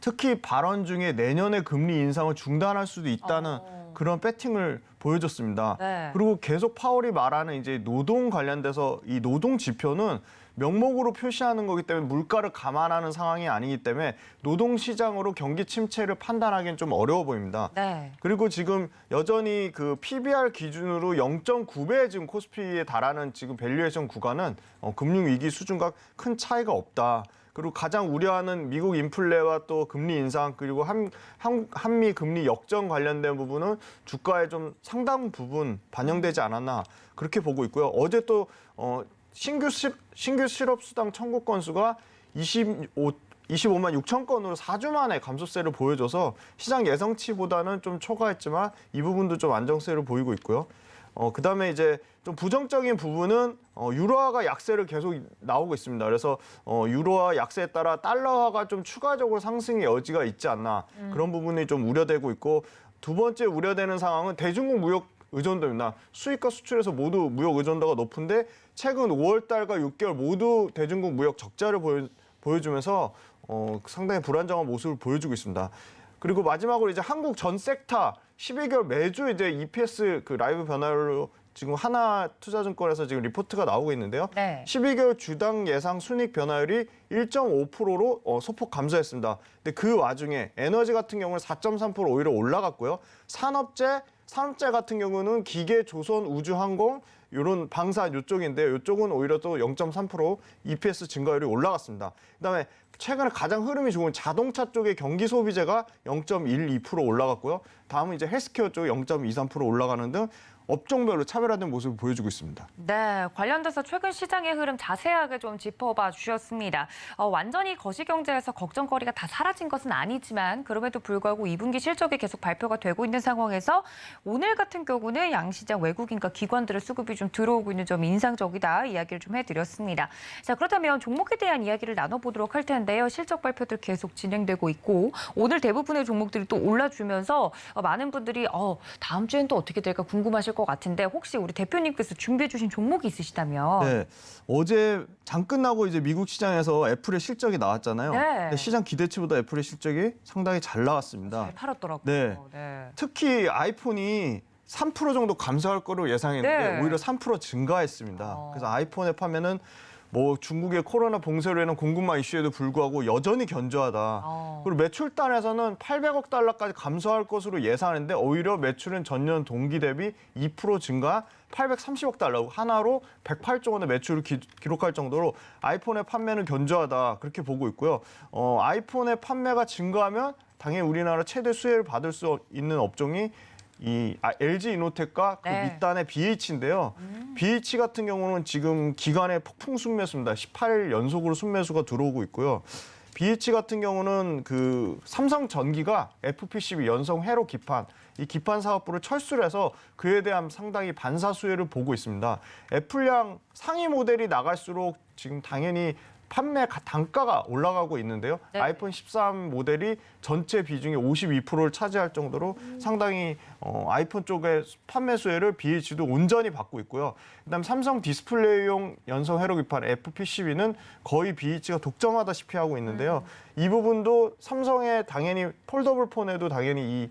특히 발언 중에 내년에 금리 인상을 중단할 수도 있다는 그런 배팅을 보여줬습니다. 네. 그리고 계속 파월이 말하는 이제 노동 관련돼서 이 노동 지표는 명목으로 표시하는 거기 때문에 물가를 감안하는 상황이 아니기 때문에 노동 시장으로 경기 침체를 판단하기는 좀 어려워 보입니다. 네. 그리고 지금 여전히 그 PBR 기준으로 0.9배에 지금 코스피에 달하는 지금 밸류에이션 구간은 금융 위기 수준과 큰 차이가 없다. 그리고 가장 우려하는 미국 인플레와 또 금리 인상, 그리고 한미 금리 역전 관련된 부분은 주가에 좀 상당 부분 반영되지 않았나 그렇게 보고 있고요. 어제 또 신규 실업 수당 청구 건수가 25만 6천 건으로 4주 만에 감소세를 보여줘서 시장 예상치보다는 좀 초과했지만 이 부분도 좀 안정세를 보이고 있고요. 그다음에 이제 좀 부정적인 부분은 유로화가 약세를 계속 나오고 있습니다. 그래서 유로화 약세에 따라 달러화가 좀 추가적으로 상승의 여지가 있지 않나 그런 부분이 좀 우려되고 있고, 두 번째 우려되는 상황은 대중국 무역 의존도입니다. 수입과 수출에서 모두 무역 의존도가 높은데 최근 5월 달과 6개월 모두 대중국 무역 적자를 보여주면서 상당히 불안정한 모습을 보여주고 있습니다. 그리고 마지막으로 이제 한국 전 섹터 12개월 매주 이제 EPS 그 라이브 변화율로 지금 하나투자증권에서 지금 리포트가 나오고 있는데요. 네. 12개월 주당 예상 순익 변화율이 1.5%로 소폭 감소했습니다. 근데 그 와중에 에너지 같은 경우는 4.3% 오히려 올라갔고요. 산업재 같은 경우는 기계, 조선, 우주항공 이런 방사 이쪽인데요. 이쪽은 오히려 또 0.3% EPS 증가율이 올라갔습니다. 그다음에 최근에 가장 흐름이 좋은 자동차 쪽의 경기 소비재가 0.12% 올라갔고요. 다음은 이제 헬스케어 쪽이 0.23% 올라가는 등 업종별로 차별화된 모습을 보여주고 있습니다. 네, 관련돼서 최근 시장의 흐름 자세하게 좀 짚어봐 주셨습니다. 완전히 거시경제에서 걱정거리가 다 사라진 것은 아니지만 그럼에도 불구하고 2분기 실적이 계속 발표가 되고 있는 상황에서 오늘 같은 경우는 양시장 외국인과 기관들의 수급이 좀 들어오고 있는 점이 인상적이다 이야기를 좀 해드렸습니다. 자, 그렇다면 종목에 대한 이야기를 나눠보도록 할 텐데요. 실적 발표들 계속 진행되고 있고 오늘 대부분의 종목들이 또 올라주면서 많은 분들이 다음 주엔 또 어떻게 될까 궁금하실 것 같은데 혹시 우리 대표님께서 준비해 주신 종목이 있으시다면 네, 어제 장 끝나고 이제 미국 시장에서 애플의 실적이 나왔잖아요. 네. 근데 시장 기대치보다 애플의 실적이 상당히 잘 나왔습니다. 잘 팔았더라고요. 네. 네. 특히 아이폰이 3% 정도 감소할 거로 예상했는데 네. 오히려 3% 증가했습니다. 그래서 아이폰의 판매는 뭐 중국의 코로나 봉쇄로 인한 공급망 이슈에도 불구하고 여전히 견조하다. 그리고 매출단에서는 800억 달러까지 감소할 것으로 예상했는데 오히려 매출은 전년 동기 대비 2% 증가 830억 달러, 하나로 108조 원의 매출을 기록할 정도로 아이폰의 판매는 견조하다 그렇게 보고 있고요. 아이폰의 판매가 증가하면 당연히 우리나라 최대 수혜를 받을 수 있는 업종이 LG 이노텍과 그 네. 밑단의 BH인데요. BH 같은 경우는 지금 기간의 폭풍 순매수입니다. 18일 연속으로 순매수가 들어오고 있고요. BH 같은 경우는 그 삼성전기가 FPCB 연성 회로 기판, 이 기판 사업부를 철수를 해서 그에 대한 상당히 반사 수혜를 보고 있습니다. 애플양 상위 모델이 나갈수록 지금 당연히 판매 단가가 올라가고 있는데요. 네. 아이폰 13 모델이 전체 비중의 52%를 차지할 정도로 상당히 아이폰 쪽의 판매 수혜를 BH도 온전히 받고 있고요. 그다음 삼성 디스플레이용 연성 회로 기판 FPCB는 거의 BH가 독점하다시피 하고 있는데요. 이 부분도 삼성의 당연히 폴더블 폰에도 당연히 이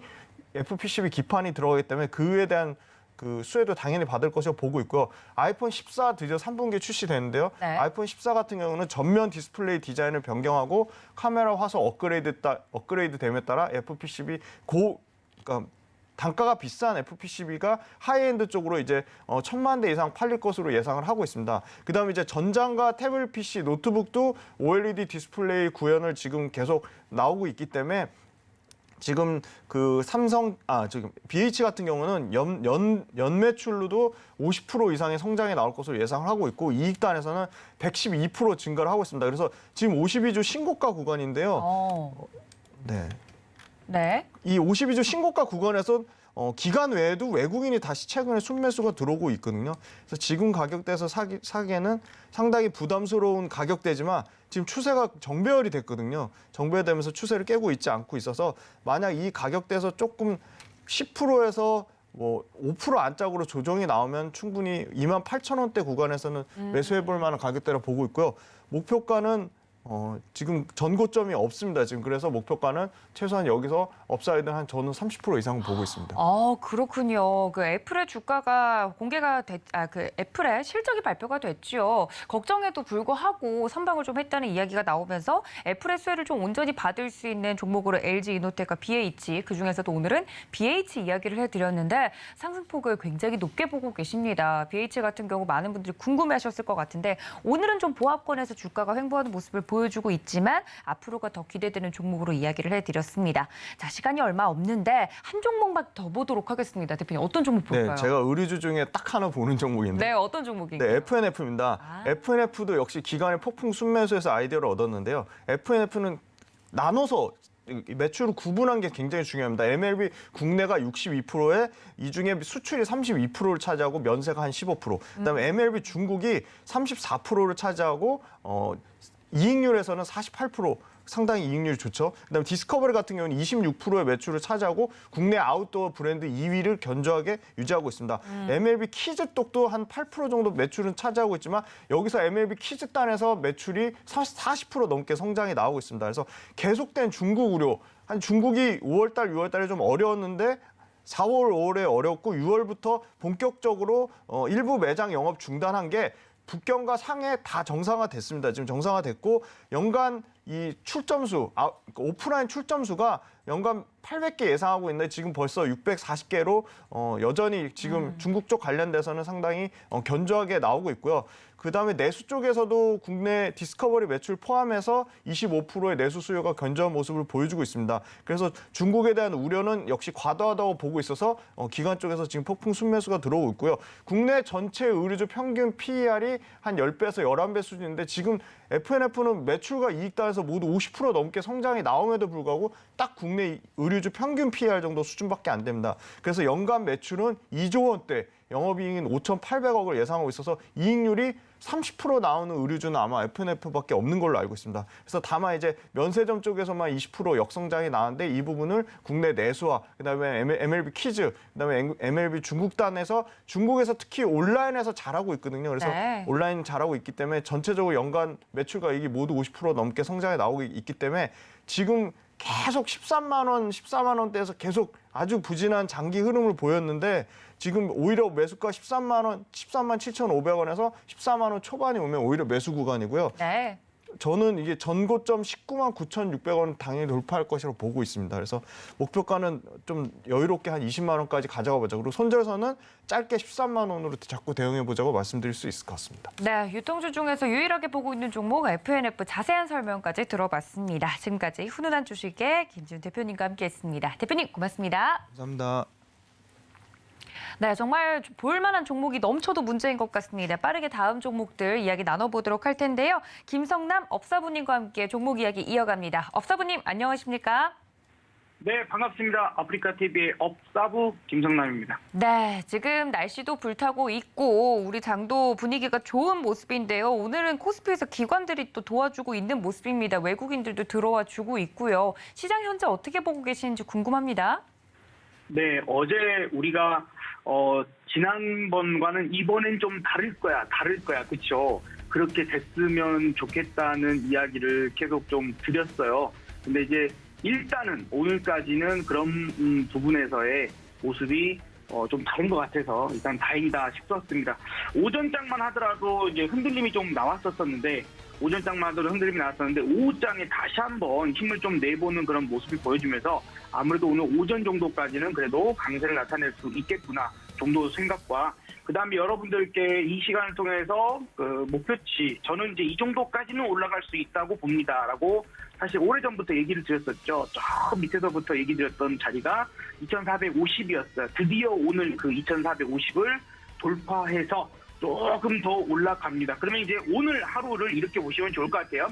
FPCB 기판이 들어가기 때문에 그에 대한 그 수혜도 당연히 받을 것이라고 보고 있고요. 아이폰 14 드디어 3분기에 출시되는데요. 네. 아이폰 14 같은 경우는 전면 디스플레이 디자인을 변경하고 카메라 화소 업그레이드됨에 따라 FPCB 그러니까 단가가 비싼 FPCB가 하이엔드 쪽으로 이제 1,000만 대 이상 팔릴 것으로 예상을 하고 있습니다. 그다음에 이제 전장과 태블릿 PC, 노트북도 OLED 디스플레이 구현을 지금 계속 나오고 있기 때문에 지금 그 지금 BH 같은 경우는 연 매출로도 50% 이상의 성장이 나올 것으로 예상을 하고 있고 이익단에서는 112% 증가를 하고 있습니다. 그래서 지금 52주 신고가 구간인데요. 네. 네. 이 52주 신고가 구간에서 기간 외에도 외국인이 다시 최근에 순매수가 들어오고 있거든요. 그래서 지금 가격대에서 사기에는 상당히 부담스러운 가격대지만 지금 추세가 정배열이 됐거든요. 정배되면서 추세를 깨고 있지 않고 있어서 만약 이 가격대에서 조금 10%에서 뭐 5% 안짝으로 조정이 나오면 충분히 28,000원대 구간에서는 매수해볼 만한 가격대로 보고 있고요. 목표가는 지금 전고점이 없습니다. 지금 그래서 목표가는 최소한 여기서 업사이드 한 저는 30% 이상 보고 있습니다. 그렇군요. 그 애플의 주가가 공개가 그 애플의 실적이 발표가 됐죠. 걱정에도 불구하고 선방을 좀 했다는 이야기가 나오면서 애플의 수혜를 좀 온전히 받을 수 있는 종목으로 LG 이노텍과 BH, 그중에서도 오늘은 BH 이야기를 해드렸는데 상승폭을 굉장히 높게 보고 계십니다. BH 같은 경우 많은 분들이 궁금해하셨을 것 같은데 오늘은 좀 보합권에서 주가가 횡보하는 모습을 보여주고 있지만 앞으로가 더 기대되는 종목으로 이야기를 해드렸습니다. 자, 시간이 얼마 없는데 한 종목만 더 보도록 하겠습니다. 대표님, 어떤 종목 볼까요? 네, 제가 의류주 중에 딱 하나 보는 종목인데. 네, 어떤 종목인가요? 네, FNF입니다. FNF도 역시 기간의 폭풍 순매수에서 아이디어를 얻었는데요. FNF는 나눠서 매출을 구분한 게 굉장히 중요합니다. MLB 국내가 62%에 이 중에 수출이 32%를 차지하고 면세가 한 15%. 그다음에 MLB 중국이 34%를 차지하고 이익률에서는 48%. 상당히 이익률이 좋죠. 그다음에 디스커버리 같은 경우는 26%의 매출을 차지하고 국내 아웃도어 브랜드 2위를 견조하게 유지하고 있습니다. MLB 키즈독도 한 8% 정도 매출은 차지하고 있지만 여기서 MLB 키즈단에서 매출이 40% 넘게 성장이 나오고 있습니다. 그래서 계속된 중국 우려, 한 중국이 5월달, 6월달에 좀 어려웠는데 4월, 5월에 어렵고 6월부터 본격적으로 일부 매장 영업 중단한 게 북경과 상해 다 정상화됐습니다. 지금 정상화됐고 연간 이 출점수, 오프라인 출점수가 연간 800개 예상하고 있는데 지금 벌써 640개로 여전히 지금 중국 쪽 관련돼서는 상당히 견조하게 나오고 있고요. 그다음에 내수 쪽에서도 국내 디스커버리 매출 포함해서 25%의 내수 수요가 견조한 모습을 보여주고 있습니다. 그래서 중국에 대한 우려는 역시 과도하다고 보고 있어서 기관 쪽에서 지금 폭풍 순매수가 들어오고 있고요. 국내 전체 의류주 평균 PER이 한 10배에서 11배 수준인데 지금 F&F는 매출과 이익단에서 모두 50% 넘게 성장이 나옴에도 불구하고 딱 국내 의류주 평균 PER 정도 수준밖에 안 됩니다. 그래서 연간 매출은 2조 원대, 영업이익인 5,800억을 예상하고 있어서 이익률이 30% 나오는 의류주는 아마 F&F밖에 없는 걸로 알고 있습니다. 그래서 다만 이제 면세점 쪽에서만 20% 역성장이 나왔는데 이 부분을 국내 내수와 그다음에 MLB 키즈, 그다음에 MLB 중국단에서 중국에서 특히 온라인에서 잘하고 있거든요. 그래서 네. 온라인 잘하고 있기 때문에 전체적으로 연간 매출과 이익이 모두 50% 넘게 성장이 나오고 있기 때문에 지금 계속 13만 원, 14만 원대에서 계속 아주 부진한 장기 흐름을 보였는데 지금 오히려 매수가 13만 원, 13만 7,500원에서 14만 원 초반이 오면 오히려 매수 구간이고요. 네. 저는 이게 전고점 19만 9,600원 당연히 돌파할 것이라고 보고 있습니다. 그래서 목표가는 좀 여유롭게 한 20만 원까지 가져가 보자. 그리고 손절선은 짧게 13만 원으로 자꾸 대응해 보자고 말씀드릴 수 있을 것 같습니다. 네, 유통주 중에서 유일하게 보고 있는 종목 F&F 자세한 설명까지 들어봤습니다. 지금까지 훈훈한 주식의 김지훈 대표님과 함께했습니다. 대표님 고맙습니다. 감사합니다. 네, 정말 볼만한 종목이 넘쳐도 문제인 것 같습니다. 빠르게 다음 종목들 이야기 나눠보도록 할 텐데요. 김성남 업사부님과 함께 종목 이야기 이어갑니다. 업사부님 안녕하십니까? 네, 반갑습니다. 아프리카TV의 업사부 김성남입니다. 네, 지금 날씨도 불타고 있고 우리 장도 분위기가 좋은 모습인데요. 오늘은 코스피에서 기관들이 또 도와주고 있는 모습입니다. 외국인들도 들어와 주고 있고요. 시장 현재 어떻게 보고 계시는지 궁금합니다. 네, 어제 우리가 지난번과는 이번엔 좀 다를 거야, 그렇죠? 그렇게 됐으면 좋겠다는 이야기를 계속 좀 드렸어요. 근데 이제 일단은 오늘까지는 그런 부분에서의 모습이 좀 다른 것 같아서 일단 다행이다 싶었습니다. 오전장만 하더라도 이제 흔들림이 좀 나왔었는데 오후장에 다시 한번 힘을 좀 내보는 그런 모습을 보여주면서 아무래도 오늘 오전 정도까지는 그래도 강세를 나타낼 수 있겠구나 정도 생각과 그다음에 여러분들께 이 시간을 통해서 그 목표치 저는 이제 이 정도까지는 올라갈 수 있다고 봅니다라고 사실 오래전부터 얘기를 드렸었죠. 저 밑에서부터 얘기 드렸던 자리가 2450이었어요. 드디어 오늘 그 2450을 돌파해서 조금 더 올라갑니다. 그러면 이제 오늘 하루를 이렇게 보시면 좋을 것 같아요.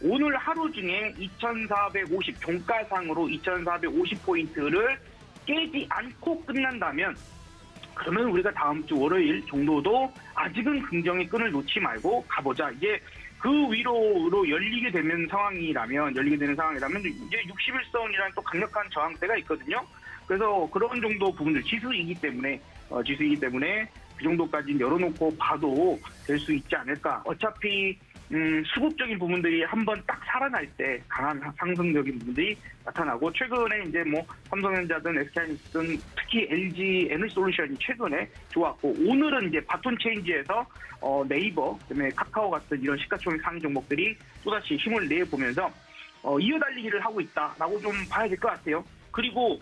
오늘 하루 중에 2450 종가상으로 2450포인트를 깨지 않고 끝난다면 그러면 우리가 다음 주 월요일 정도도 아직은 긍정의 끈을 놓지 말고 가보자. 이제 그 위로로 열리게 되는 상황이라면 이제 61선이라는 또 강력한 저항대가 있거든요. 그래서 그런 정도 부분들 지수이기 때문에 그 정도까지 열어놓고 봐도 될 수 있지 않을까. 어차피 수급적인 부분들이 한번 딱 살아날 때 강한 상승적인 부분들이 나타나고 최근에 이제 뭐 삼성전자든 SK하이닉스든 특히 LG 에너지솔루션이 최근에 좋았고 오늘은 이제 바톤 체인지에서 네이버 그다음에 카카오 같은 이런 시가총액 상위 종목들이 또다시 힘을 내보면서 이어달리기를 하고 있다라고 좀 봐야 될 것 같아요. 그리고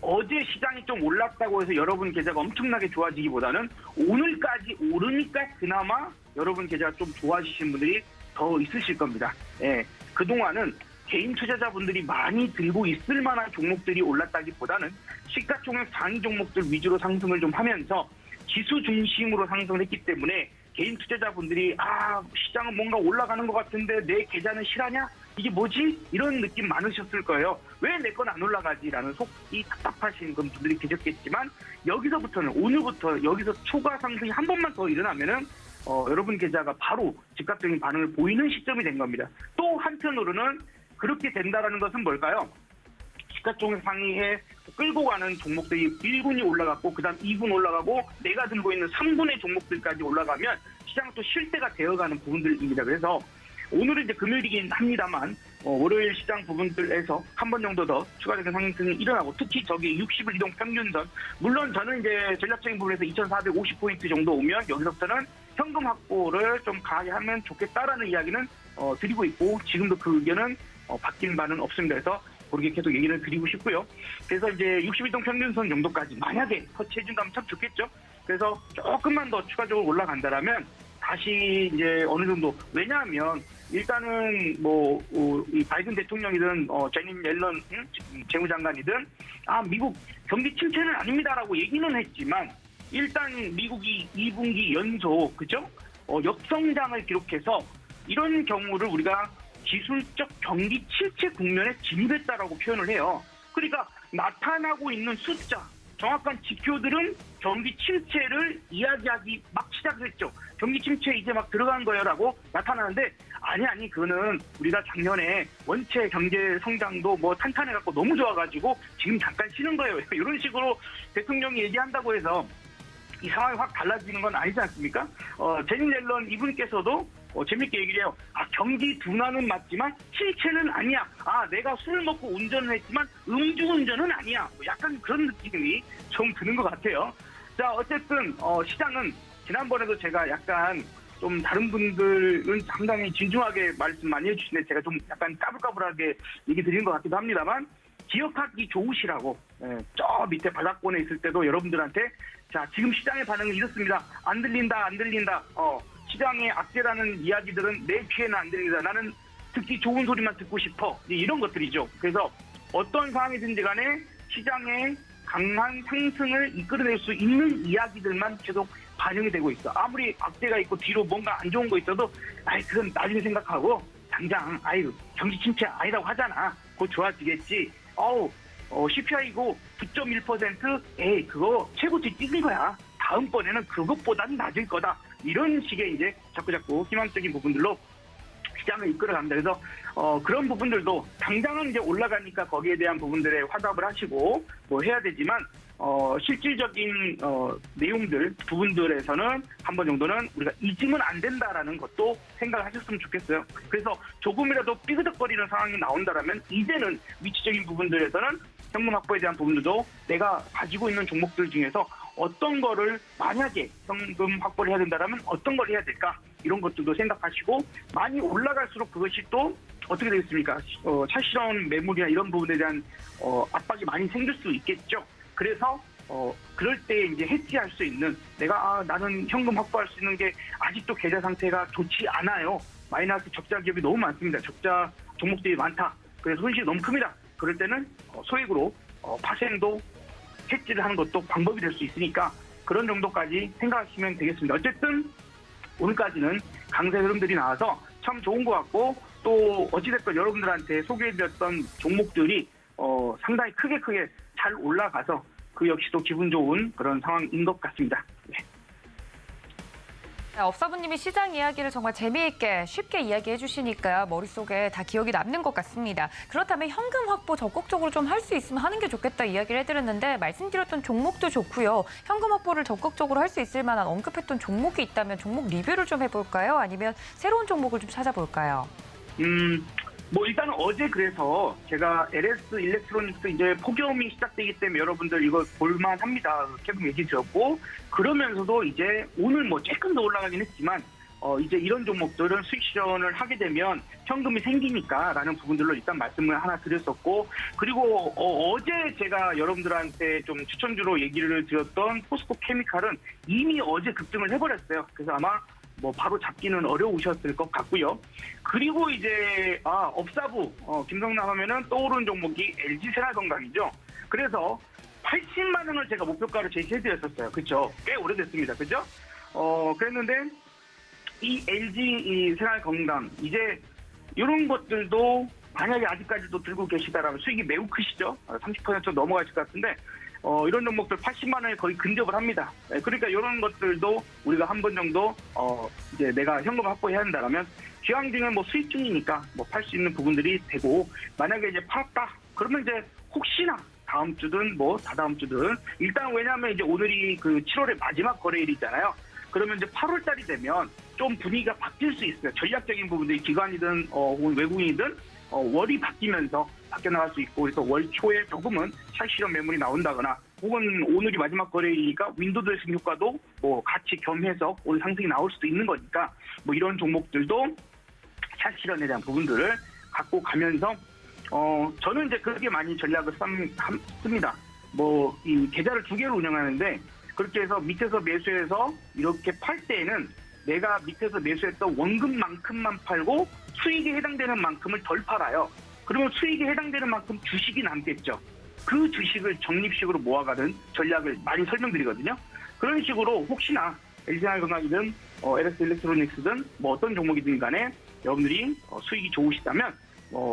어제 시장이 좀 올랐다고 해서 여러분 계좌가 엄청나게 좋아지기보다는 오늘까지 오르니까 그나마 여러분 계좌가 좀 좋아지시는 분들이 더 있으실 겁니다. 예, 그동안은 개인 투자자분들이 많이 들고 있을 만한 종목들이 올랐다기보다는 시가총액 상위 종목들 위주로 상승을 좀 하면서 지수 중심으로 상승을 했기 때문에 개인 투자자분들이 시장은 뭔가 올라가는 것 같은데 내 계좌는 실하냐? 이게 뭐지? 이런 느낌 많으셨을 거예요. 왜 내 건 안 올라가지?라는 속이 답답하신 분들이 계셨겠지만 오늘부터 여기서 초과 상승이 한 번만 더 일어나면은 여러분 계좌가 바로 즉각적인 반응을 보이는 시점이 된 겁니다. 또 한편으로는 그렇게 된다라는 것은 뭘까요? 시가총액 상위에 끌고 가는 종목들이 1군이 올라갔고 그다음 2군 올라가고 내가 들고 있는 3군의 종목들까지 올라가면 시장은 또 쉴 때가 되어가는 부분들입니다. 그래서 오늘은 이제 금요일이긴 합니다만 월요일 시장 부분들에서 한 번 정도 더 추가적인 상승이 일어나고 특히 저기 60일 이동 평균선 물론 저는 이제 전략적인 부분에서 2450포인트 정도 오면 여기서부터는 현금 확보를 좀 강하게 하면 좋겠다라는 이야기는 드리고 있고 지금도 그 의견은 바뀐 바는 없습니다. 그래서 그렇게 계속 얘기를 드리고 싶고요. 그래서 이제 60일동 평균선 정도까지 만약에 터치해준다면 참 좋겠죠. 그래서 조금만 더 추가적으로 올라간다라면 다시 이제 어느 정도, 왜냐하면 일단은 이 바이든 대통령이든 제닛 옐런 재무장관이든 미국 경기 침체는 아닙니다라고 얘기는 했지만 일단 미국이 2분기 연속 그죠? 역성장을 기록해서 이런 경우를 우리가 기술적 경기 침체 국면에 진입했다라고 표현을 해요. 그러니까 나타나고 있는 숫자, 정확한 지표들은 경기 침체를 이야기하기 막 시작을 했죠. 경기 침체에 이제 막 들어간 거예요라고 나타나는데 아니 그거는 우리가 작년에 원체 경제 성장도 뭐 탄탄해갖고 너무 좋아가지고 지금 잠깐 쉬는 거예요. 이런 식으로 대통령이 얘기한다고 해서 이 상황이 확 달라지는 건 아니지 않습니까? 제닛 옐런 이분께서도 재밌게 얘기를 해요. 경기 둔화는 맞지만 침체는 아니야. 내가 술 먹고 운전을 했지만 음주운전은 아니야. 약간 그런 느낌이 좀 드는 것 같아요. 자, 어쨌든 시장은 지난번에도 제가 약간 좀 다른 분들은 상당히 진중하게 말씀 많이 해주시는데 제가 좀 약간 까불까불하게 얘기 드린 것 같기도 합니다만 기억하기 좋으시라고 저 밑에 바닥권에 있을 때도 여러분들한테 자 지금 시장의 반응은 이렇습니다. 안 들린다. 시장의 악재라는 이야기들은 내 귀에는 안 들립니다. 나는 듣기 좋은 소리만 듣고 싶어. 이런 것들이죠. 그래서 어떤 상황이든지 간에 시장의 강한 상승을 이끌어낼 수 있는 이야기들만 계속 반영이 되고 있어. 아무리 악재가 있고 뒤로 뭔가 안 좋은 거 있어도 그건 나중에 생각하고 당장 경기 침체 아니라고 하잖아. 곧 좋아지겠지. CPI고 9.1% 그거 최고치 찍은 거야. 다음번에는 그것보다는 낮을 거다. 이런 식의 이제 자꾸 희망적인 부분들로 시장을 이끌어갑니다. 그래서 그런 부분들도 당장은 이제 올라가니까 거기에 대한 부분들에 화답을 하시고 뭐 해야 되지만 실질적인 내용들 부분들에서는 한 번 정도는 우리가 잊으면 안 된다라는 것도 생각을 하셨으면 좋겠어요. 그래서 조금이라도 삐그덕거리는 상황이 나온다라면 이제는 위치적인 부분들에서는 현금 확보에 대한 부분들도 내가 가지고 있는 종목들 중에서 어떤 거를 만약에 현금 확보를 해야 된다면 어떤 걸 해야 될까 이런 것들도 생각하시고 많이 올라갈수록 그것이 또 어떻게 되겠습니까? 차실현 매물이나 이런 부분에 대한 압박이 많이 생길 수 있겠죠. 그래서 그럴 때 이제 해지할 수 있는 내가 나는 현금 확보할 수 있는 게 아직도 계좌 상태가 좋지 않아요. 마이너스 적자 기업이 너무 많습니다. 적자 종목들이 많다. 그래서 손실이 너무 큽니다. 그럴 때는 소액으로 파생도 해지를 하는 것도 방법이 될 수 있으니까 그런 정도까지 생각하시면 되겠습니다. 어쨌든 오늘까지는 강세 흐름들이 나와서 참 좋은 것 같고 또 어찌됐건 여러분들한테 소개해드렸던 종목들이 상당히 크게 잘 올라가서 그 역시도 기분 좋은 그런 상황인 것 같습니다. 네. 업사부님이 시장 이야기를 정말 재미있게 쉽게 이야기해 주시니까 머릿속에 다 기억이 남는 것 같습니다. 그렇다면 현금 확보 적극적으로 좀 할 수 있으면 하는 게 좋겠다 이야기를 해드렸는데 말씀드렸던 종목도 좋고요. 현금 확보를 적극적으로 할 수 있을 만한 언급했던 종목이 있다면 종목 리뷰를 좀 해볼까요? 아니면 새로운 종목을 좀 찾아볼까요? 일단은 어제 그래서 제가 LS 일렉트로닉스 이제 폭염이 시작되기 때문에 여러분들 이거 볼만합니다. 계속 얘기 드렸고 그러면서도 이제 오늘 조금 더 올라가긴 했지만 이제 이런 종목들은 수익 실현을 하게 되면 현금이 생기니까라는 부분들로 일단 말씀을 하나 드렸었고 그리고 어제 제가 여러분들한테 좀 추천주로 얘기를 드렸던 포스코 케미칼은 이미 어제 급등을 해버렸어요. 그래서 아마 바로 잡기는 어려우셨을 것 같고요. 그리고 이제 업사부 김성남 하면은 떠오르는 종목이 LG생활건강이죠. 그래서 80만 원을 제가 목표가로 제시해드렸었어요. 그렇죠? 꽤 오래됐습니다. 그렇죠? 그랬는데 이 LG 생활건강 이제 이런 것들도 만약에 아직까지도 들고 계시다라면 수익이 매우 크시죠? 30% 넘어가실 것 같은데 이런 종목들 80만 원에 거의 근접을 합니다. 그러니까 이런 것들도 우리가 한 번 정도 이제 내가 현금 확보해야 한다라면 기왕 중에 수익 중이니까 팔 수 있는 부분들이 되고 만약에 이제 팔았다 그러면 이제 혹시나 다음 주든 다다음 주든 일단 왜냐하면 이제 오늘이 그 7월의 마지막 거래일이잖아요. 그러면 이제 8월 달이 되면 좀 분위기가 바뀔 수 있어요. 전략적인 부분들이 기관이든 혹은 외국인이든 월이 바뀌면서 바뀌어나갈 수 있고 그래서 월 초에 조금은 차익실현 매물이 나온다거나 혹은 오늘이 마지막 거래이니까 윈도우 드레싱 효과도 같이 겸해서 오늘 상승이 나올 수도 있는 거니까 이런 종목들도 차익실현에 대한 부분들을 갖고 가면서 저는 이제 그렇게 많이 전략을 씁니다. 이 계좌를 2개로 운영하는데 그렇게 해서 밑에서 매수해서 이렇게 팔 때에는 내가 밑에서 매수했던 원금만큼만 팔고 수익에 해당되는 만큼을 덜 팔아요. 그러면 수익에 해당되는 만큼 주식이 남겠죠. 그 주식을 적립식으로 모아가는 전략을 많이 설명드리거든요. 그런 식으로 혹시나 LG생활건강이든 LS 일렉트로닉스든 뭐 어떤 종목이든 간에 여러분들이 수익이 좋으시다면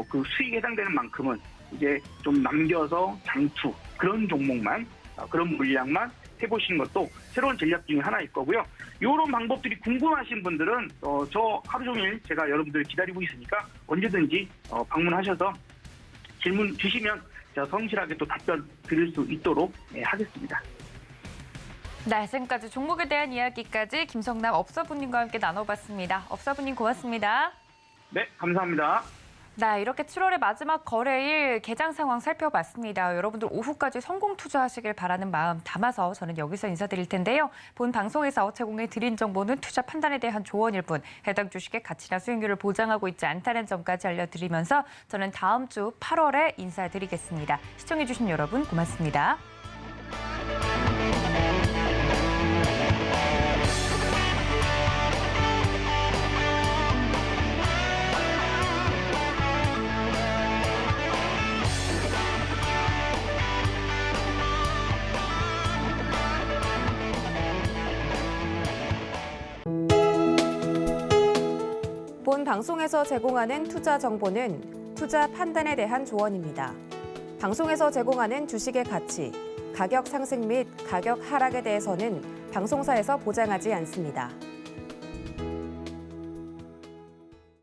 그 수익에 해당되는 만큼은 이제 좀 남겨서 장투 그런 종목만 그런 물량만 해보시는 것도 새로운 전략 중에 하나일 거고요. 이런 방법들이 궁금하신 분들은 저 하루 종일 제가 여러분들 기다리고 있으니까 언제든지 방문하셔서 질문 주시면 제가 성실하게 또 답변 드릴 수 있도록 하겠습니다. 네, 지금까지 종목에 대한 이야기까지 김성남 업사부님과 함께 나눠봤습니다. 업사부님 고맙습니다. 네, 감사합니다. 네, 이렇게 7월의 마지막 거래일 개장 상황 살펴봤습니다. 여러분들 오후까지 성공 투자하시길 바라는 마음 담아서 저는 여기서 인사드릴 텐데요. 본 방송에서 제공해드린 정보는 투자 판단에 대한 조언일 뿐 해당 주식의 가치나 수익률을 보장하고 있지 않다는 점까지 알려드리면서 저는 다음 주 8월에 인사드리겠습니다. 시청해주신 여러분 고맙습니다. 본 방송에서 제공하는 투자 정보는 투자 판단에 대한 조언입니다. 방송에서 제공하는 주식의 가치, 가격 상승 및 가격 하락에 대해서는 방송사에서 보장하지 않습니다.